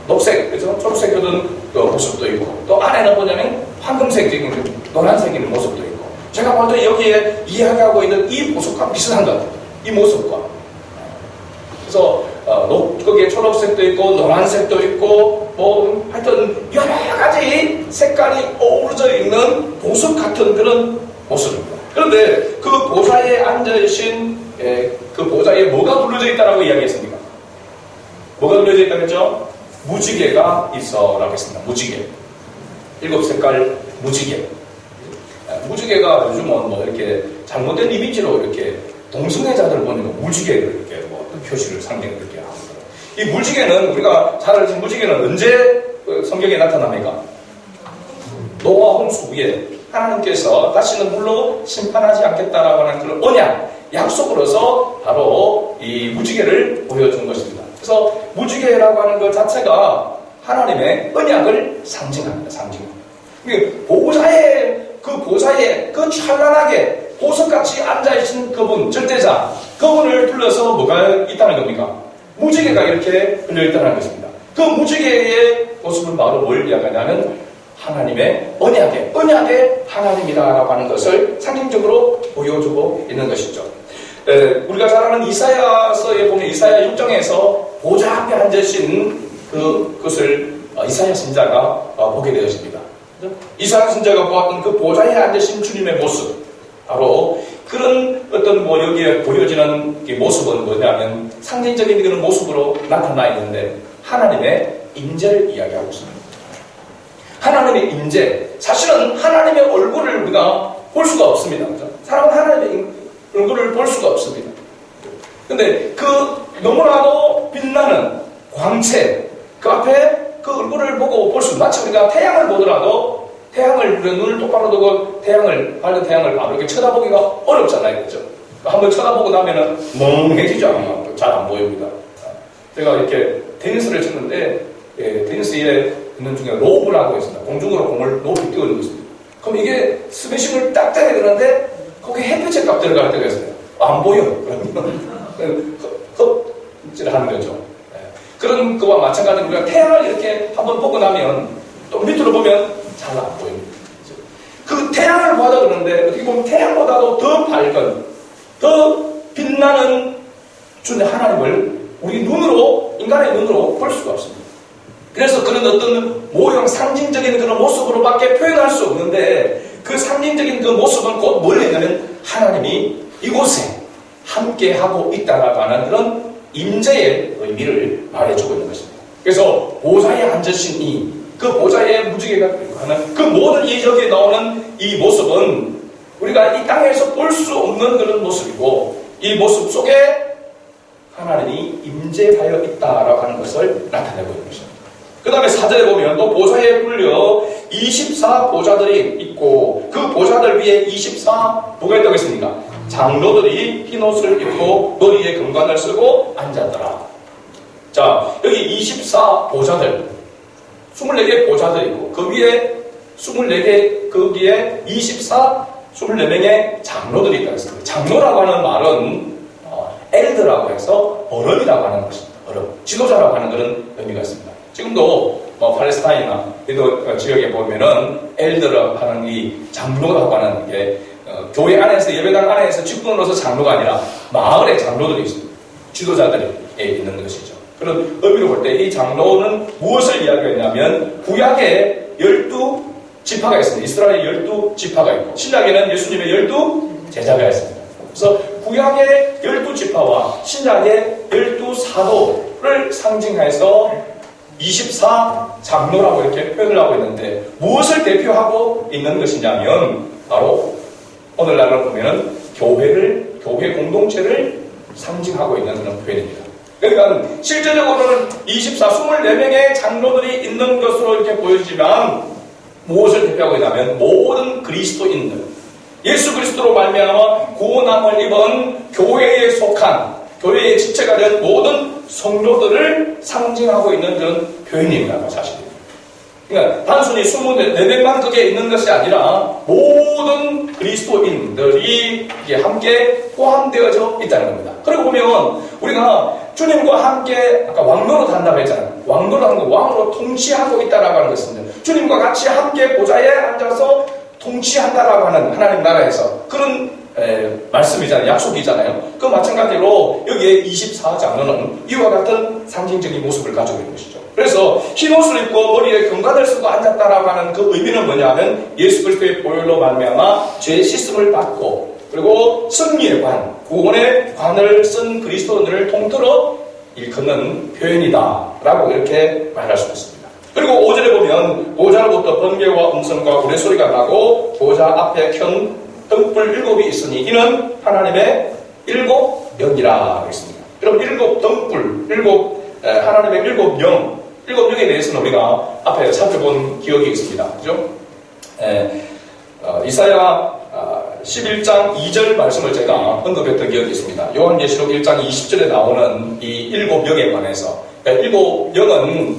S1: 녹색, 그래서 초록색이든 모습도 있고 또 안에는 뭐냐면 황금색적인 노란색인 모습도 있고 제가 볼 때 여기에 이야기하고 있는 이 보석과 비슷한 것 같아요. 이 모습과. 그래서 거기에 초록색도 있고 노란색도 있고 하여튼 여러 가지 색깔이 어우러져 있는 보석 같은 그런 모습입니다. 그런데 그 보좌에 앉으신 그 보좌에 뭐가 둘러져 있다라고 이야기했습니까? 뭐가 둘러져 있다고 했죠? 무지개가 있어라고 했습니다. 무지개. 7색깔 무지개. 무지개가 요즘은 이렇게 잘못된 이미지로 이렇게 동성애자들 보니까 무지개를 이렇게 표시를 상징을 이렇게 합니다. 이 무지개는 우리가 잘 알지 무지개는 언제 성경에 나타납니까? 노아 홍수 후에 하나님께서 다시는 물로 심판하지 않겠다라고 하는 그런 언약, 약속으로서 바로 이 무지개를 보여준 것입니다. 그래서 무지개라고 하는 것 자체가 하나님의 언약을 상징합니다. 그 보좌에 그 찬란하게 보석같이 앉아있는 그분, 절대자, 그분을 둘러서 뭐가 있다는 겁니까? 무지개가 이렇게 흘려있다는 것입니다. 그 무지개의 모습은 바로 뭘 이야기하냐면 하나님의 언약의 하나님이다라고 하는 것을 상징적으로 보여주고 있는 것이죠. 우리가 잘 아는 이사야서에 보면 이사야 6장에서 보좌 앞에 앉으신 그것을 이사야 선지자가 보게 되었습니다. 이사야 선지자가 보았던 그 보좌에 앉으신 주님의 모습, 바로 그런 어떤 여기에 보여지는 모습은 뭐냐면 상징적인 그런 모습으로 나타나 있는데 하나님의 임재를 이야기하고 있습니다. 하나님의 임재, 사실은 하나님의 얼굴을 우리가 볼 수가 없습니다. 그죠? 사람은 하나님의 얼굴을 볼 수가 없습니다. 근데 그 너무나도 빛나는 광채, 그 앞에 그 얼굴을 보고 볼 수, 마치 우리가 태양을 보더라도 태양을, 눈을 똑바로 두고 밝은 태양을 바로 이렇게 쳐다보기가 어렵잖아요. 그죠? 한번 쳐다보고 나면은 멍해지죠. 잘 안 보입니다. 제가 이렇게 테니스를 쳤는데, 테니스에 있는 중에 로브라고 있습니다. 공중으로 공을 높이 띄워주고 있습니다. 그럼 이게 스매싱을 딱 때려야 되는데, 거기 햇빛에 딱 들어갈 때가 있어요. 안 보여. 그러면 헛질을 하는 거죠. 그런 거와 마찬가지로 우리가 태양을 이렇게 한번 보고 나면, 또 밑으로 보면 잘 안 보입니다. 그 태양을 봐도 그러는데, 어떻게 보면 태양보다도 더 밝은, 더 빛나는 주님 하나님을 우리 눈으로, 인간의 눈으로 볼 수가 없습니다. 그래서 그런 어떤 모형, 상징적인 그런 모습으로밖에 표현할 수 없는데, 그 상징적인 그 모습은 곧 뭘 했냐면 하나님이 이곳에 함께하고 있다라고 하는 그런 임재의 의미를 말해주고 있는 것입니다. 그래서 보좌에 앉으신 그 보좌에 무지개가 하는 그 모든 이 여기에 나오는 이 모습은 우리가 이 땅에서 볼 수 없는 그런 모습이고, 이 모습 속에 하나님이 임재하여 있다라고 하는 것을 나타내고 있는 것입니다. 그 다음에 4절에 보면 또 보좌에 불려 24 보좌들이 있고, 그 보좌들 위에 24 뭐가 있다고 했습니까? 장로들이 흰 옷을 입고 머리에 금관을 쓰고 앉았더라. 자, 여기 24 보좌들, 24개 보좌들이고, 그 위에 24개, 거기에 24명의 장로들이 있다고 했습니다. 장로라고 하는 말은 엘드라고 해서 어른이라고 하는 것입니다. 어른, 지도자라고 하는 그런 의미가 있습니다. 지금도 팔레스타인이나 이도 지역에 보면은 엘드라고 하는 이 장로라고 하는 게 교회 안에서, 예배당 안에서 직분으로서 장로가 아니라 마을의 장로들이 있습니다. 지도자들이 있는 것이죠. 그런 의미로 볼 때 이 장로는 무엇을 이야기하냐면 구약에 12지파가 있습니다. 이스라엘의 12지파가 있고, 신약에는 예수님의 12제자가 있습니다. 그래서 구약의 12지파와 신약의 12사도를 상징해서 24 장로라고 이렇게 표현을 하고 있는데, 무엇을 대표하고 있는 것이냐면 바로 오늘날을 보면은 교회 공동체를 상징하고 있는 그런 표현입니다. 그러니까 실제적으로는 24명의 장로들이 있는 것으로 이렇게 보여지지만 무엇을 대표하고 있냐면 모든 그리스도인들, 예수 그리스도로 말미암아 구원함을 입은 교회에 속한, 교회의 지체가 된 모든 성도들을 상징하고 있는 그런 표현입니다. 사실입니다. 그러니까 단순히 24명만 거기에 있는 것이 아니라 모든 그리스도인들이 함께 포함되어져 있다는 겁니다. 그리고 보면 우리가 주님과 함께 아까 왕노릇 한다고 했잖아요. 왕노릇하는 거, 왕으로 통치하고 있다라고 하는 것입니다. 주님과 같이 함께 보좌에 앉아서 통치한다라고 하는 하나님 나라에서 그런 말씀이잖아요. 약속이잖아요. 그 마찬가지로 여기에 24장로는 이와 같은 상징적인 모습을 가지고 있는 것이죠. 그래서 흰옷을 입고 머리에 금관을 쓰고 앉았다라고 하는 그 의미는 뭐냐면 예수 그리스도의 보혈로 말미암아 죄의 씻음을 받고, 그리고 승리의 관, 구원의 관을 쓴 그리스도인을 통틀어 일컫는 표현이다라고 이렇게 말할 수 있습니다. 그리고 5절에 보면 보좌로부터 번개와 음성과 우레소리가 나고 보좌 앞에 켠 등불 7이 있으니 이는 하나님의 7영이라 했습니다. 여러분, 7등불, 하나님의 7영, 7영에 대해서는 우리가 앞에 살펴본 기억이 있습니다. 그죠? 이사야 11장 2절 말씀을 제가 언급했던 기억이 있습니다. 요한계시록 1장 20절에 나오는 이 7영에 관해서, 그러니까 7영은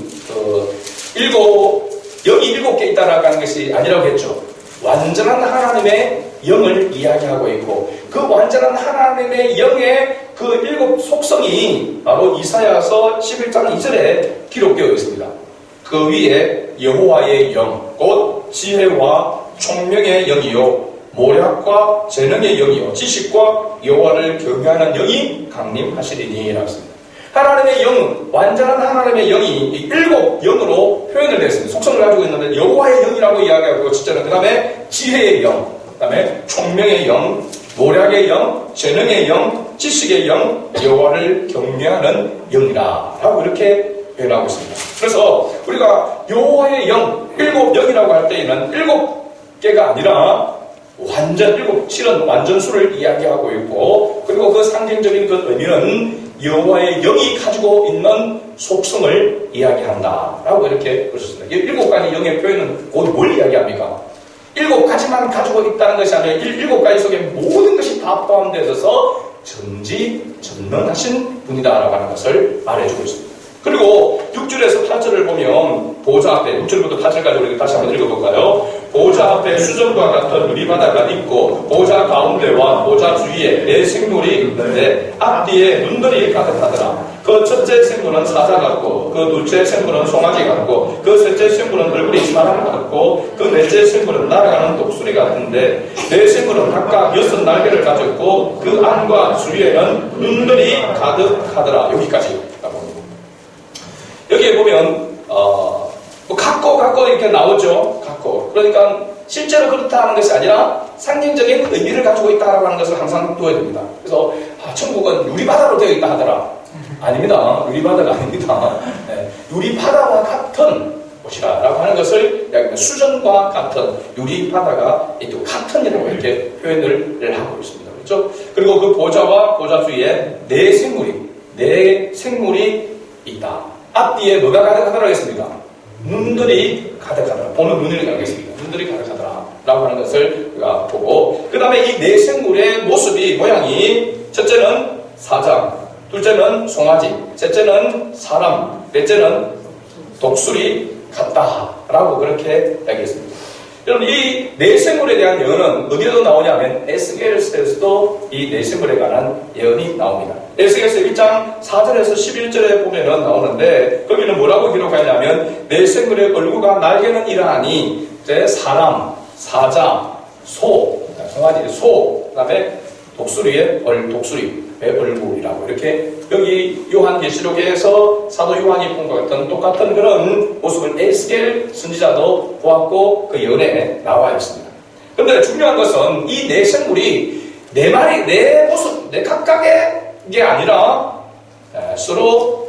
S1: 영이 7개 있다라고 하는 것이 아니라고 했죠. 완전한 하나님의 영을 이야기하고 있고, 그 완전한 하나님의 영의 그 7 속성이 바로 이사야서 11장 2절에 기록되어 있습니다. 그 위에 여호와의 영, 곧 지혜와 총명의 영이요, 모략과 재능의 영이요, 지식과 여호와를 경외하는 영이 강림하시리니 라고 했습니다. 하나님의 영, 완전한 하나님의 영이 이 7영으로 표현을 했습니다. 속성을 가지고 있는데 여호와의 영이라고 이야기하고, 진짜는 그 다음에 지혜의 영, 그 다음에 총명의 영, 모략의 영, 재능의 영, 지식의 영, 여호와를 경외하는 영이라 라고 이렇게 표현하고 있습니다. 그래서 우리가 여호와의 영, 일곱 영이라고 할 때에는 일곱 개가 아니라 완전 일곱, 칠은 완전수를 이야기하고 있고, 그리고 그 상징적인 그 의미는 여호와의 영이 가지고 있는 속성을 이야기한다라고 이렇게 보셨습니다. 이 일곱 가지 영의 표현은 곧 뭘 이야기합니까? 일곱 가지만 가지고 있다는 것이 아니라 일곱 가지 속에 모든 것이 다 포함되어서 전지전능하신 분이다라고 하는 것을 말해주고 있습니다. 그리고 6절에서 8절을 보면 보좌 앞에, 6절부터 8절까지 우리 다시 한번 읽어볼까요? 보좌 앞에 수정과 같은 누리바다가 있고 보좌 가운데와 보좌 주위에 네 생물이 있는데 앞뒤에 눈들이 가득하더라. 그 첫째 생물은 사자 같고 그 둘째 생물은 송아지 같고 그 셋째 생물은 얼굴이 사람 같고 그 넷째 생물은 날아가는 독수리 같은데 네 생물은 각각 6 날개를 가졌고 그 안과 주위에는 눈들이 가득하더라. 여기까지. 여기에 보면 갖고 이렇게 나오죠. 갖고. 그러니까 실제로 그렇다는 것이 아니라 상징적인 의미를 가지고 있다라고 하는 것을 항상 두어야 됩니다. 그래서 천국은 유리바다로 되어 있다 하더라. 아닙니다. 유리바다가 아닙니다. 네. 유리바다와 같은 곳이라고 하는 것을 수전과 같은 유리바다가 같은이라고 이렇게 표현을 하고 있습니다. 그렇죠? 그리고 그 보좌와 보좌 주위에 네 생물이 있다. 앞뒤에 뭐가 가득하더라 했습니까? 눈들이 가득하더라. 보는 눈이 가득했습니다. 눈들이 가득하더라. 라고 하는 것을 우리가 보고, 그 다음에 이 네 생물의 모양이, 첫째는 사자, 둘째는 송아지, 셋째는 사람, 넷째는 독수리 같다. 라고 그렇게 이야기했습니다. 여러분, 이 네 생물에 대한 예언은 어디에도 나오냐면 에스겔서에서도 이 네 생물에 관한 예언이 나옵니다. 에스겔서 1장 4절에서 11절에 보면은 나오는데, 거기는 뭐라고 기록하냐면 네 생물의 얼굴과 날개는 이러하니 사람, 사자, 소, 송아지, 소, 그 다음에 독수리의 얼굴이라고 이렇게 여기 요한계시록에서 사도 요한이 본 것 같은 똑같은 그런 모습을 에스겔 선지자도 보았고 그 예언에 나와 있습니다. 그런데 중요한 것은 이 네 생물이 네 마리, 네 모습, 네 각각의 게 아니라 서로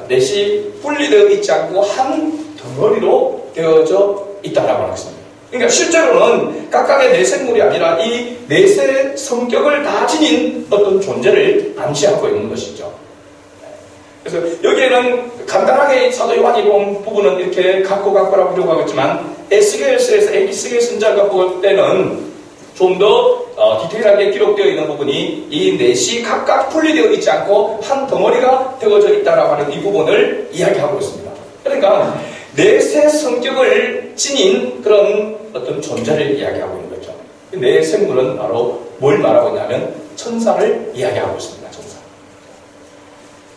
S1: 넷이 분리되어 있지 않고 한 덩어리로 되어져 있다라고 하는 것입니다. 그러니까 실제로는 각각의 네 생물이 아니라 이 넷의 성격을 다 지닌 어떤 존재를 암시하고 있는 것이죠. 그래서 여기에는 간단하게 사도 요한이 본 부분은 이렇게 갖고라고 기록하고 있지만 에스겔서에서 에스겔 선지자가 볼 때는 좀 더 디테일하게 기록되어 있는 부분이 이 넷이 각각 분리되어 있지 않고 한 덩어리가 되어져 있다라고 하는 이 부분을 이야기하고 있습니다. 그러니까 넷의 성격을 지닌 그런 어떤 존재를 이야기하고 있는 거죠. 네 생물은 바로 뭘 말하고 있냐면 천사를 이야기하고 있습니다. 천사.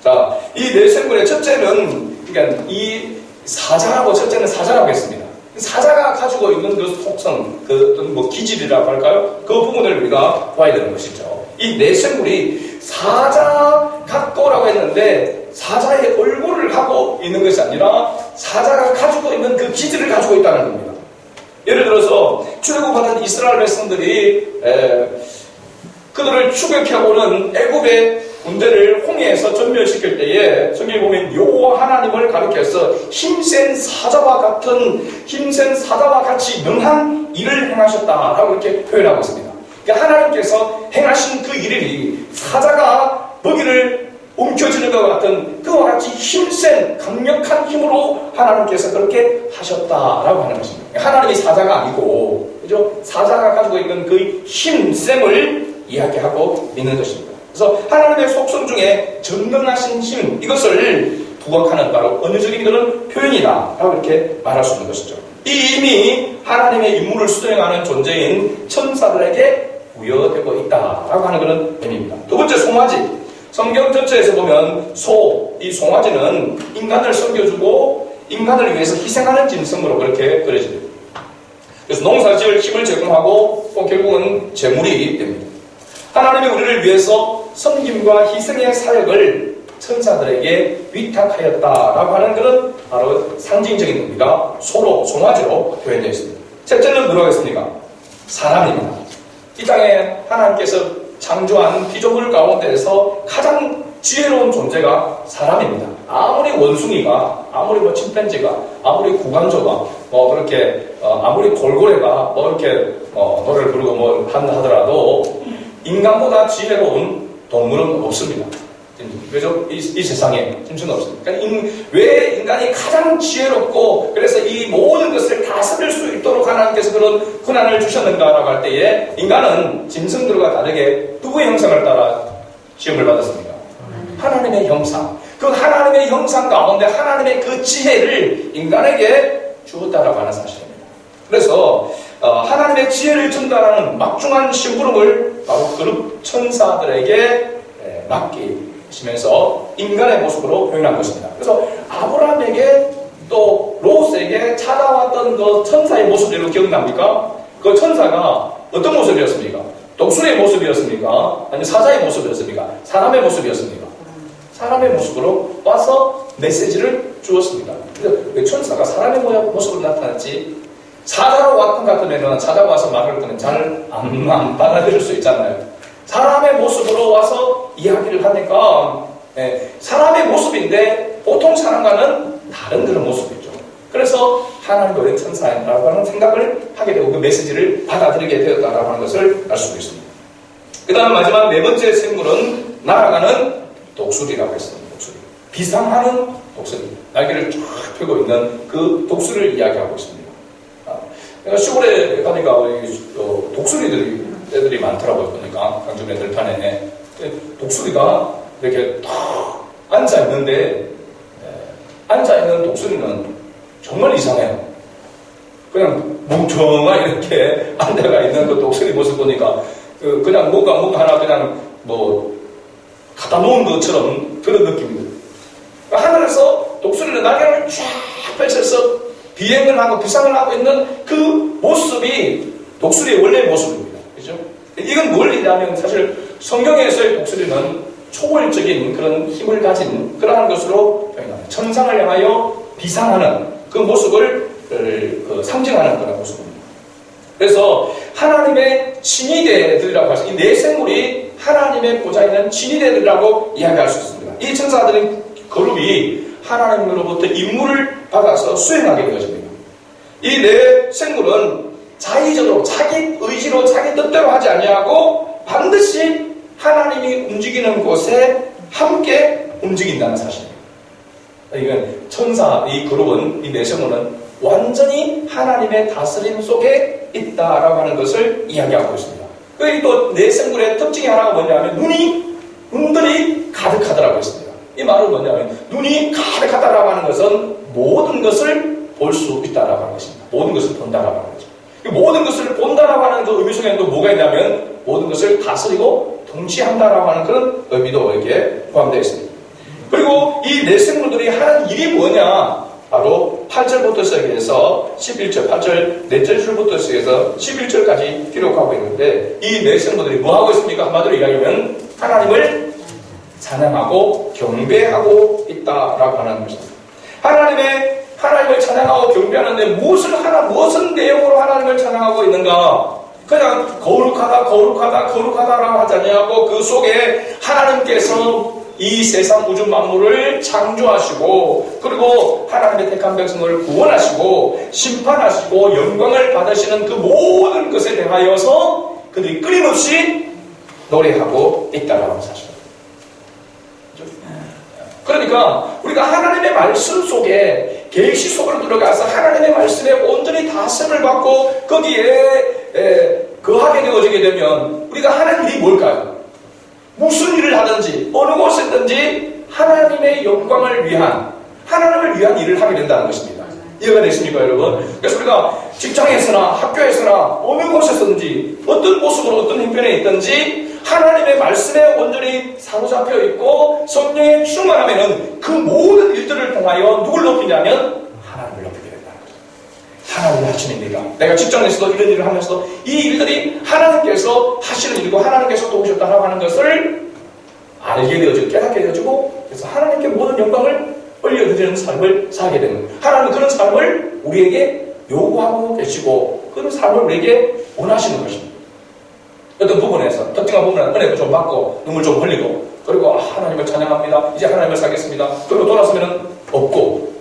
S1: 자, 이 네 생물의 첫째는, 그러니까 이 사자라고, 첫째는 사자라고 했습니다. 사자가 가지고 있는 그 속성, 그 어떤 뭐 기질이라고 할까요? 그 부분을 우리가 봐야 되는 것이죠. 이 네 생물이 사자 같고라고 했는데 사자의 얼굴을 갖고 있는 것이 아니라 사자가 가지고 있는 그 기질을 가지고 있다는 겁니다. 예를 들어서 출애굽하는 이스라엘 백성들이 그들을 추격해오는 애굽의 군대를 홍해에서 전멸시킬 때에 성경에 보면 여호와 하나님을 가리켜서 힘센 사자와 같이 능한 일을 행하셨다라고 이렇게 표현하고 있습니다. 그러니까 하나님께서 행하신 그 일이 사자가 먹이를 움켜쥐는 것 같은 그와 같이 힘센 강력한 힘으로 하나님께서 그렇게 하셨다라고 하는 것입니다. 하나님이 사자가 아니고, 그죠? 사자가 가지고 있는 그 힘셈을 이야기하고 있는 것입니다. 그래서 하나님의 속성 중에 전능하신 힘, 이것을 부각하는 바로 언어적인 그런 표현이다라고 이렇게 말할 수 있는 것이죠. 이 힘이 하나님의 임무를 수행하는 존재인 천사들에게 부여되고 있다라고 하는 그런 의미입니다. 두 번째, 송아지. 성경 전체에서 보면 이 송아지는 인간을 섬겨주고 인간을 위해서 희생하는 짐승으로 그렇게 그려집니다. 그래서 농사지을 힘을 제공하고 또 결국은 재물이 됩니다. 하나님이 우리를 위해서 섬김과 희생의 사역을 천사들에게 위탁하였다라고 하는 그런 바로 상징적인 의미가 송아지로 표현되어 있습니다. 셋째는 뭐라고 했습니까? 사람입니다. 이 땅에 하나님께서 창조한 피조물 가운데에서 가장 지혜로운 존재가 사람입니다. 아무리 원숭이가, 아무리 뭐 침팬지가, 아무리 구간조가, 뭐 그렇게 아무리 골고래가 뭐 이렇게 노래를 부르고 뭐 하더라도 인간보다 지혜로운 동물은 없습니다. 그죠? 이 세상에 짐승은 없습니다. 그러니까 왜 인간이 가장 지혜롭고 그래서 이 모든 것을 다스릴 수 있도록 하나님께서 그런 권한을 주셨는가라고 할 때에 인간은 짐승들과 다르게 누구의 형상을 따라 지음을 받았습니까? 하나님의 형상. 그 하나님의 형상 가운데 하나님의 그 지혜를 인간에게 주었다라고 하는 사실입니다. 그래서 하나님의 지혜를 전달하는 막중한 심부름을 바로 그룹 천사들에게 맡기시면서 인간의 모습으로 표현한 것입니다. 그래서 아브라함에게 또 롯에게 찾아왔던 그 천사의 모습대로 기억납니까? 그 천사가 어떤 모습이었습니까? 독수리의 모습이었습니까? 아니면 사자의 모습이었습니까? 사람의 모습이었습니까? 사람의 모습으로 와서 메시지를 주었습니다. 왜 천사가 사람의 모습으로 나타났지? 사자로 왔던 것 같으면 사자가 와서 말할 때는 잘 안 받아들일 수 있잖아요. 사람의 모습으로 와서 이야기를 하니까 사람의 모습인데 보통 사람과는 다른 그런 모습이죠. 그래서 하나님의 왜 천사라고 하는 생각을 하게 되고 그 메시지를 받아들이게 되었다라고 하는 것을 알 수 있습니다. 그 다음 마지막 네 번째 생물은 날아가는 독수리라고 했습니다. 독수리. 비상하는 독수리. 날개를 쫙 펴고 있는 그 독수리를 이야기하고 있습니다. 그러니까 시골에 가니까 독수리들이 많더라고요. 보니까 강주변 들판에 독수리가 이렇게 탁 앉아있는데 앉아있는 독수리는 정말 이상해요. 그냥 멍청하게 이렇게 앉아가 있는 그 독수리 모습 보니까 그냥 뭔가 하나 그냥 뭐 갖다 놓은 것처럼 그런 느낌입니다. 하늘에서 독수리는 날개를 쫙 펼쳐서 비행을 하고 비상을 하고 있는 그 모습이 독수리의 원래의 모습입니다. 그죠? 이건 뭘 얘기하면 사실 성경에서의 독수리는 초월적인 그런 힘을 가진 그러한 것으로 표현합니다. 천상을 향하여 비상하는 그 모습을 상징하는 그런 모습입니다. 그래서 하나님의 친위대들이라고 해서 이 네 생물이 하나님의 보좌에 있는 친위대들이라고 이야기할 수 있습니다. 이 천사들은 그룹이 하나님으로부터 임무를 받아서 수행하게 되어집니다. 이 네 생물은 자의적으로 자기 의지로 자기 뜻대로 하지 아니하고 반드시 하나님이 움직이는 곳에 함께 움직인다는 사실입니다. 이건 천사, 이 그룹은, 이 네 생물은 완전히 하나님의 다스림 속에 있다라고 하는 것을 이야기하고 있습니다. 그 또 네 생물의 특징이 하나가 뭐냐면 눈들이 가득하다라고 했습니다. 이 말은 뭐냐면 눈이 가득하다라고 하는 것은 모든 것을 볼 수 있다라고 하는 것입니다. 모든 것을 본다라고 하는 거죠. 모든 것을 본다라고 하는 그 의미 속에는 또 뭐가 있냐면 모든 것을 다스리고 통치한다라고 하는 그런 의미도 이렇게 포함되어 있습니다. 그리고 이 네 생물들이 하는 일이 뭐냐? 바로 8절부터 시작해서 11절, 8절, 넷째 줄부터 시작해서 11절까지 기록하고 있는데 이 네 생물들이 뭐 하고 있습니까? 한마디로 이야기하면 하나님을 찬양하고 경배하고 있다라고 하는 것입니다. 하나님을 찬양하고 경배하는데 무슨 내용으로 하나님을 찬양하고 있는가? 그냥 거룩하다라고 하지 아니하고 그 속에 하나님께서 이 세상 우주 만물을 창조하시고 그리고 하나님의 택한 백성을 구원하시고 심판하시고 영광을 받으시는 그 모든 것에 대하여서 그들이 끊임없이 노래하고 있다라는 사실입니다. 그러니까 우리가 하나님의 말씀 속에 계시 속으로 들어가서 하나님의 말씀에 온전히 다스림을 받고 거기에 거하게 되어지게 되면 우리가 하는 일이 뭘까요? 무슨 일을 하든지 어느 곳에든지 하나님의 영광을 위한 하나님을 위한 일을 하게 된다는 것입니다. 이해가 되십니까 여러분? 그래서 우리가 직장에서나 학교에서나 어느 곳에서든지 어떤 모습으로 어떤 형편에 있든지 하나님의 말씀에 온전히 사로잡혀 있고 성령에 충만하면은 그 모든 일들을 통하여 누굴 높이냐면 하나님을 높이게 된다는 거죠. 하나님의 하시는 일이다. 내가 직장에서도 이런 일을 하면서도 이 일들이 하나님께서 하시는 일이고 하나님께서 도우셨다라고 하는 것을 알게 되어지고 깨닫게 되어지고 그래서 하나님께 모든 영광을 올려드리는 삶을 살게 되는 거예요. 하나님은 그런 삶을 우리에게 요구하고 계시고 그런 삶을 우리에게 원하시는 것입니다. 어떤 부분에서 특정한 부분에서 은혜도 좀 받고 눈물 좀 흘리고 그리고 하나님을 찬양합니다. 이제 하나님을 살겠습니다. 그리고 돌아서면 없고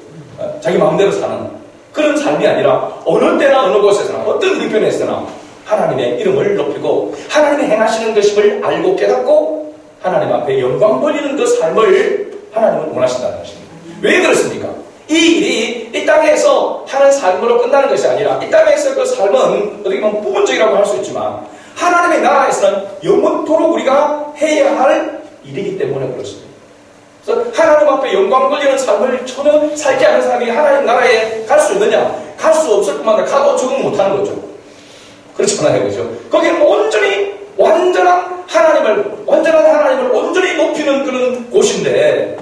S1: 자기 마음대로 사는 그런 삶이 아니라 어느 때나 어느 곳에서나 어떤 형편에서나 하나님의 이름을 높이고 하나님이 행하시는 것임을 알고 깨닫고 하나님 앞에 영광 돌리는 그 삶을 하나님은 원하신다는 것입니다. 왜 그렇습니까? 이 일이 이 땅에서 하는 삶으로 끝나는 것이 아니라 이 땅에서 그 삶은 어떻게 보면 부분적이라고 할 수 있지만 하나님의 나라에서는 영원토록 우리가 해야 할 일이기 때문에 그렇습니다. 그래서 하나님 앞에 영광 돌리는 삶을 전혀 살지 않은 사람이 하나님 나라에 갈 수 있느냐? 갈 수 없을 뿐만 아니라 가도 적응 못하는 거죠. 그렇잖아요, 그죠? 거기는 온전히 완전한 하나님을 온전히 높이는 그런 곳인데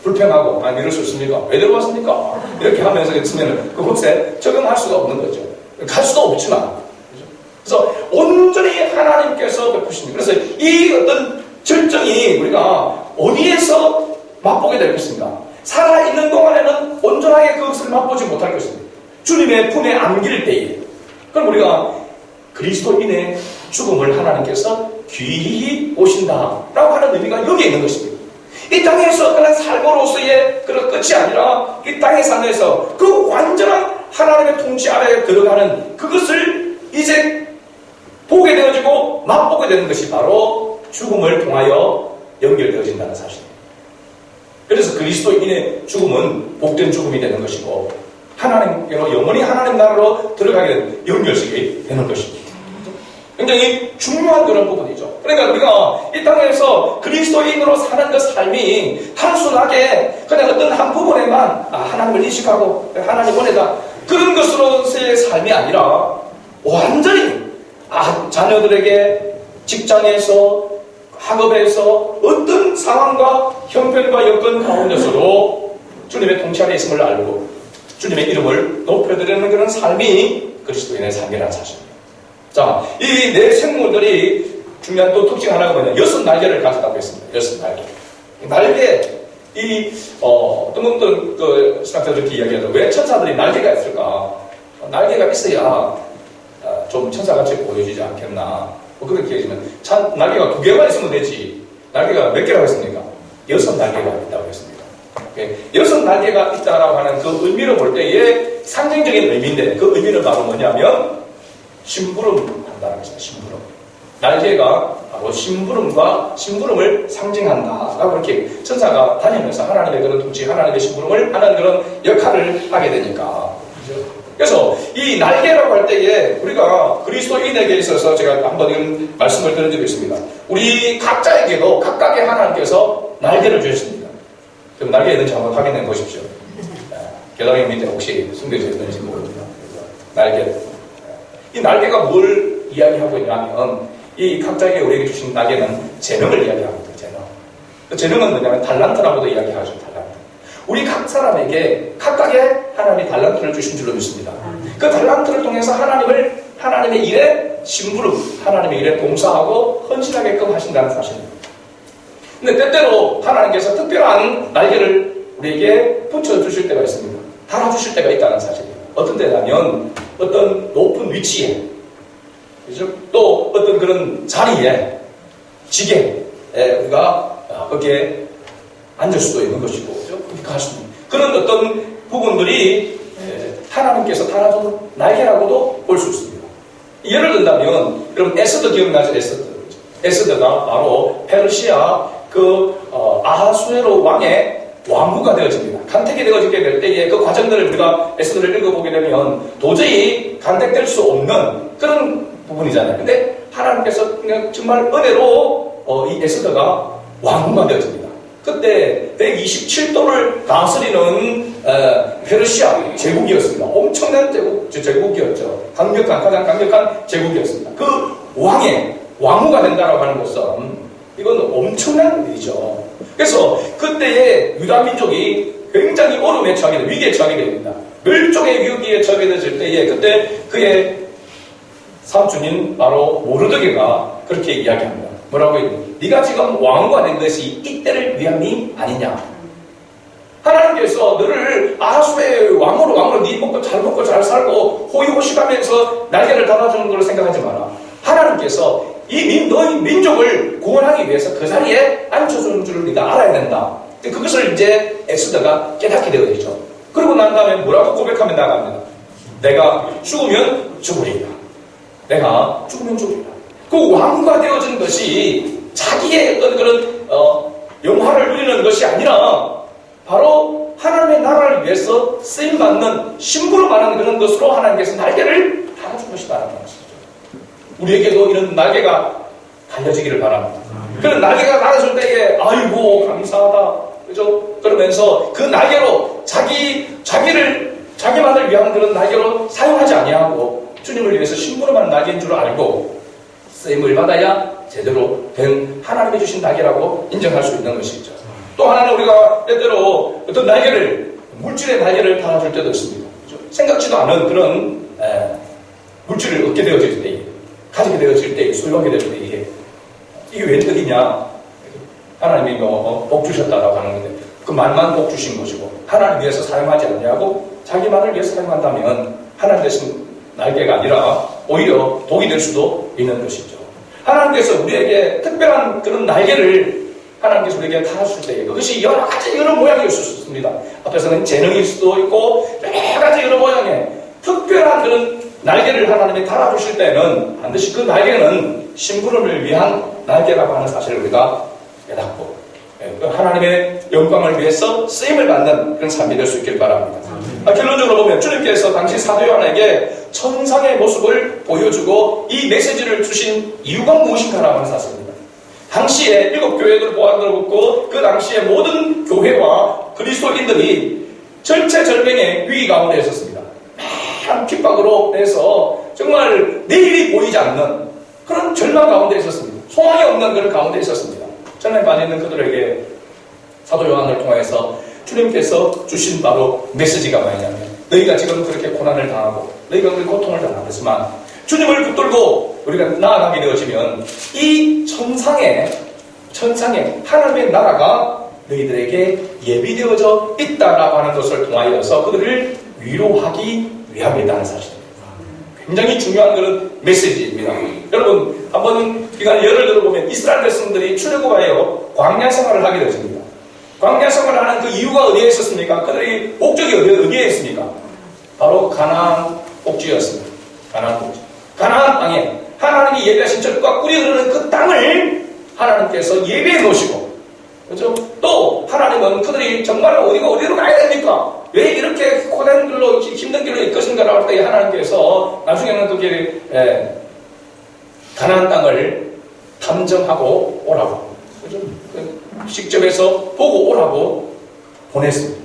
S1: 불평하고 이럴 수 있습니까? 왜 들어왔습니까? 이렇게 하면서 있으면 그곳에 적응할 수가 없는 거죠. 갈 수도 없지만 그래서 온전히 하나님께서 베푸십니다. 그래서 이 어떤 절정이 우리가 어디에서 맛보게 되겠습니까? 살아있는 동안에는 온전하게 그것을 맛보지 못할 것입니다. 주님의 품에 안길 때에 그럼 우리가 그리스도인의 죽음을 하나님께서 귀히 오신다라고 하는 의미가 여기에 있는 것입니다. 이 땅에서 그냥 삶으로서의 그런 끝이 아니라 이 땅의 삶에서 그 완전한 하나님의 통치 아래에 들어가는 그것을 이제 보게 되어지고 맛보게 되는 것이 바로 죽음을 통하여 연결되어진다는 사실입니다. 그래서 그리스도인의 죽음은 복된 죽음이 되는 것이고 하나님께로 영원히 하나님 나라로 들어가게 되는 연결식이 되는 것입니다. 굉장히 중요한 그런 부분이죠. 그러니까 우리가 이 땅에서 그리스도인으로 사는 그 삶이 단순하게 그냥 어떤 한 부분에만 하나님을 인식하고 하나님 원해다 그런 것으로서의 삶이 아니라 완전히 자녀들에게 직장에서 학업에서 어떤 상황과 형편과 여건 가운데서도 주님의 통치 아래 있음을 알고 주님의 이름을 높여드리는 그런 삶이 그리스도인의 삶이라는 사실입니다. 자, 이 네 생물들이 중요한 또 특징 하나가 뭐냐? 6날개를 가졌다고 했습니다. 6날개. 어떤 분들, 신학자들 이렇게 이야기하죠. 왜 천사들이 날개가 있을까? 날개가 있어야 좀 천사같이 보여지지 않겠나. 그렇게 얘기하면, 날개가 2개만 있으면 되지. 날개가 몇 개라고 했습니까? 6날개가 있다고 했습니다. 6날개가 있다라고 하는 그 의미를 볼 때에 상징적인 의미인데, 그 의미는 바로 뭐냐면, 심부름 한다는 것입니다. 심부름. 날개가 바로 심부름을 상징한다라고 이렇게 천사가 다니면서 하나님의 그런 통치, 하나님의 심부름을 하는 그런 역할을 하게 되니까. 그래서 이 날개라고 할 때에 우리가 그리스도인에게 있어서 제가 한번 이런 말씀을 드린 적이 있습니다. 우리 각자에게도 각각의 하나님께서 날개를 주셨습니다. 그럼 날개 있는지 한번 확인해 보십시오. 계단의 밑에 혹시 숨겨져 있는지 모릅니다. 날개. 이 날개가 뭘 이야기하고 있냐면 이 각자에게 우리에게 주신 날개는 재능을 이야기합니다. 재능. 그 재능은 뭐냐면 달란트라고도 이야기하죠. 달란트. 우리 각 사람에게 각각의 하나님이 달란트를 주신 줄로 믿습니다. 그 달란트를 통해서 하나님의 일에 심부름, 하나님의 일에 봉사하고 헌신하게끔 하신다는 사실입니다. 근데 때때로 하나님께서 특별한 날개를 우리에게 붙여주실 때가 있습니다. 달아주실 때가 있다는 사실입니다. 어떤 때냐면 어떤 높은 위치에 그죠? 또 어떤 그런 자리에 직에 우리가 거기에 앉을 수도 있는 것이고 그죠? 그렇게 갈 수도 있는 그런 어떤 부분들이 하나님께서 달아준 날개라고도 볼 수 있습니다. 예를 든다면 여러분 에스더 기억나죠? 에스더가 바로 페르시아 아하수에로 왕의 왕후가 되어집니다. 간택이 되어지게 될 때에 그 과정들을 우리가 에스더를 읽어보게 되면 도저히 간택될 수 없는 그런 부분이잖아요. 근데 하나님께서 그냥 정말 은혜로 이 에스더가 왕후가 되어집니다. 그때 127도를 다스리는 페르시아 제국이었습니다. 엄청난 제국이었죠. 가장 강력한 제국이었습니다. 그 왕후가 된다라고 하는 것은 이건 엄청난 일이죠. 그래서 그때의 유다 민족이 굉장히 어려움에 처하게 됩니다. 위기에 처하게 됩니다. 멸종의 위기에 처하게 됐을 때에 그때 그의 삼촌인 바로 모르드게가 그렇게 이야기합니다. 뭐라고 해요? 네가 지금 왕후가 된 것이 이때를 위함이 아니냐. 하나님께서 너를 아하수의 왕으로 네 잘 먹고 잘 살고 호의호식하면서 날개를 달아주는 걸 생각하지 마라. 하나님께서 너희 민족을 구원하기 위해서 그 자리에 앉혀주는 줄을 네가 알아야 된다. 그것을 이제 엑소더가 깨닫게 되어지죠. 그러고 난 다음에 뭐라고 고백하면 나갑니다. 내가 죽으면 죽으리라. 내가 죽으면 죽으리라. 그 왕과 되어진 것이 자기의 어떤 그런 영화를 누리는 것이 아니라 바로 하나님의 나라를 위해서 쓰임받는 심부름하는 그런 것으로 하나님께서 날개를 달아준 것이다라는 것이죠. 우리에게도 이런 날개가 달려지기를 바랍니다. 그런 날개가 달아줄 때에 아이고 감사하다, 그죠? 그러면서 그 날개로 자기만을 위한 그런 날개로 사용하지 아니하고 주님을 위해서 심부름하는 날개인 줄 알고 쓰임을 받아야 제대로 된 하나님이 주신 날개라고 인정할 수 있는 것이죠. 또 하나는 우리가 때때로 어떤 날개를, 물질의 날개를 달아줄 때도 있습니다. 그렇죠? 생각지도 않은 그런 물질을 얻게 되어질 때에, 가지게 되어질 때에, 소유하게 될 때에 이게 웬 뜻이냐? 하나님이 복 주셨다라고 하는 건데 그 말만 복 주신 것이고 하나님 위해서 사용하지 않냐고 자기만을 위해서 사용한다면 하나님 대신 날개가 아니라 오히려 독이 될 수도 있는 것이죠. 하나님께서 우리에게 특별한 그런 날개를 하나님께서 우리에게 달아줄 때에 그것이 여러 가지 여러 모양이 있을 수 있습니다. 앞에서는 재능일 수도 있고 여러 가지 여러 모양의 특별한 그런 날개를 하나님이 달아주실 때는 반드시 그 날개는 심부름을 위한 날개라고 하는 사실을 우리가 깨닫고 하나님의 영광을 위해서 쓰임을 받는 그런 삶이 될 수 있길 바랍니다. 결론적으로 보면 주님께서 당시 사도 요한에게 천상의 모습을 보여주고 이 메시지를 주신 이유가 무엇인가라고 하는 사실입니다. 당시에 7교회들을 보아들었고 그 당시에 모든 교회와 그리스도인들이 절체절명의 위기 가운데 있었습니다. 한 핍박으로 해서 정말 내일이 보이지 않는 그런 절망 가운데 있었습니다. 소망이 없는 그런 가운데 있었습니다. 절망에 빠져있는 그들에게 사도 요한을 통해서 주님께서 주신 바로 메시지가 뭐냐면 너희가 지금 그렇게 고난을 당하고 너희가 그렇게 고통을 당하지만 주님을 붙들고 우리가 나아가게 되어지면 이 천상에 하나님의 나라가 너희들에게 예비되어져 있다라고 하는 것을 통하여서 그들을 위로하기 위함이라는 사실입니다. 굉장히 중요한 그런 메시지입니다. 여러분 한번 예를 들어보면 이스라엘 백성들이 출애굽하여 광야 생활을 하게 되었습니다. 광야 생활을 하는 그 이유가 어디에 있었습니까? 그들이 목적이 어디에 있습니까? 바로 가나안 복지였습니다. 가나안 복지. 가나안 땅에 하나님이 예비하신 젖과 꿀이 흐르는 그 땅을 하나님께서 예비해 놓으시고, 그렇죠? 또 하나님은 그들이 정말 어디로 가야 됩니까? 왜 이렇게 고된 길로 힘든 길로 이끄신가라고 할 때 하나님께서 나중에는 그게 가나안 땅을 탐정하고 오라고, 그렇죠? 직접해서 보고 오라고 보냈습니다.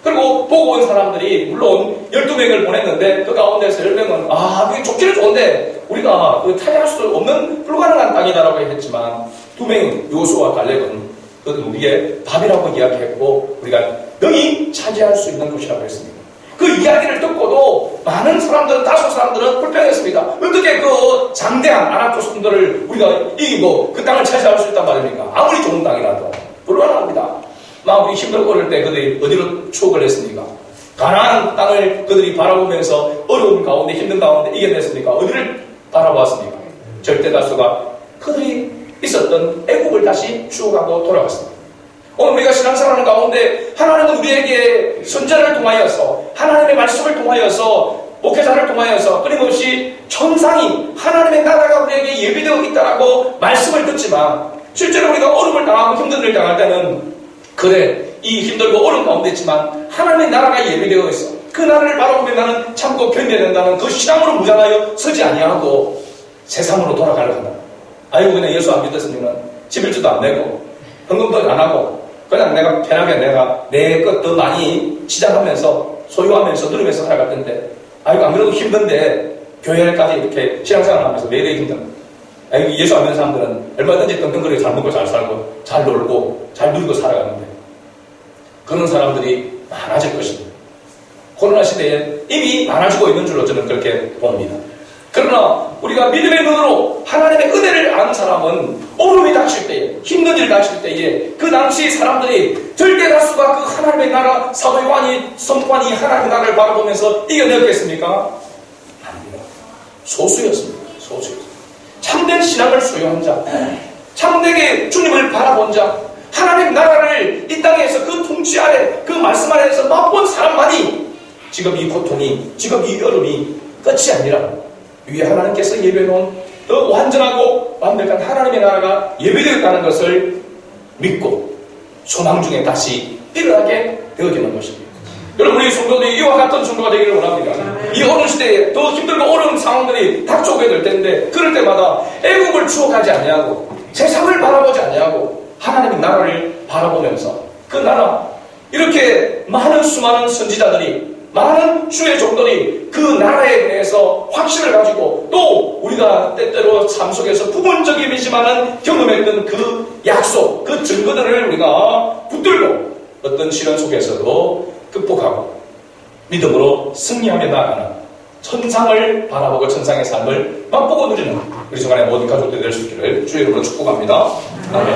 S1: 그리고 보고 온 사람들이 물론 12명을 보냈는데 그 가운데서 10명은 그게 좋기는 좋은데 우리가 타협할 수 없는 불가능한 땅이다라고 했지만 2명은 요수와 갈렙은 그것은 우리의 답이라고 이야기했고 우리가 능히 차지할 수 있는 것이라고 했습니다. 그 이야기를 듣고도 많은 사람들은, 다수 사람들은 불평했습니다. 어떻게 그 장대한 아랍 조선들을 우리가 이기고 그 땅을 차지할 수 있단 말입니까? 아무리 좋은 땅이라도 불가능합니다. 우리 힘들고 어릴 때 그들이 어디로 추억을 했습니까? 가나안 땅을 그들이 바라보면서 어려운 가운데 힘든 가운데 이겨냈습니까? 어디를 바라보았습니까? 절대 다수가 그들이 있었던 애국을 다시 추억하고 돌아갔습니다. 오늘 우리가 신앙생활하는 가운데 하나님은 우리에게 선자를 통하여서 하나님의 말씀을 통하여서 목회자를 통하여서 끊임없이 천상이 하나님의 나라가 우리에게 예비되어 있다라고 말씀을 듣지만 실제로 우리가 어려움을 당하고 힘든 일을 당할 때는 그래 이 힘들고 어려운 가운데 있지만 하나님의 나라가 예비되어 있어. 그 나라를 바라보면 나는 참고 견뎌야 된다는 그 신앙으로 무장하여 서지 아니하고 세상으로 돌아가려고 한다. 아이고 그냥 예수 안 믿었으면 11주도 안 내고 헌금도 안 하고 그냥 내가 편하게 내가 내 것 더 많이 시작하면서 소유하면서 누리면서 살아갈 텐데 아이고 안 그래도 힘든데 교회까지 이렇게 신앙생활 하면서 매일 힘든 아이고 예수 안 믿는 사람들은 얼마든지 떵떵거리고 잘 먹고 잘 살고 잘 놀고 잘 누리고 살아가는데 그런 사람들이 많아질 것입니다. 코로나 시대에 이미 많아지고 있는 줄로 저는 그렇게 봅니다. 그러나 우리가 믿음의 눈으로 하나님의 은혜를 아는 사람은 어려움이 닥칠 때에 힘든 일이 닥칠 때에 그 당시 사람들이 절대 다수가 그 하나님의 나라 사도 요한이 선포한 이 하나님의 나라를 바라보면서 이겨냈겠습니까? 아닙니다. 소수였습니다. 소수였습니다. 참된 신앙을 소유한 자, 참되게 주님을 바라본 자, 하나님 나라를 이 땅에서 그 통치 아래, 그 말씀 아래에서 맛본 사람만이 지금 이 고통이, 지금 이 어려움이 끝이 아니라 위에 하나님께서 예배해놓은 더 완전하고 완벽한 하나님의 나라가 예배되었다는 것을 믿고 소망 중에 다시 일어나게 되어지는 것입니다. 여러분, 우리 성도들이 이와 같은 성도가 되기를 원합니다. 이 어려운 시대에 더 힘들고 어려운 상황들이 닥쳐오게 될 텐데, 그럴 때마다 애국을 추억하지 아니하고 세상을 바라보지 아니하고 하나님의 나라를 바라보면서 그 나라, 이렇게 많은 수많은 선지자들이, 많은 주의 종들이 그 나라에 대해서 확신을 가지고, 또 우리가 때때로 삶 속에서 부분적이지만은 경험했던 그 약속, 그 증거들을 우리가 붙들고 어떤 시련 속에서도 극복하고 믿음으로 승리하며 나아가는, 천상을 바라보고 천상의 삶을 맛보고 누리는 우리 중간에 모든 가족들이 될 수 있기를 주의 이름으로 축복합니다. 아멘.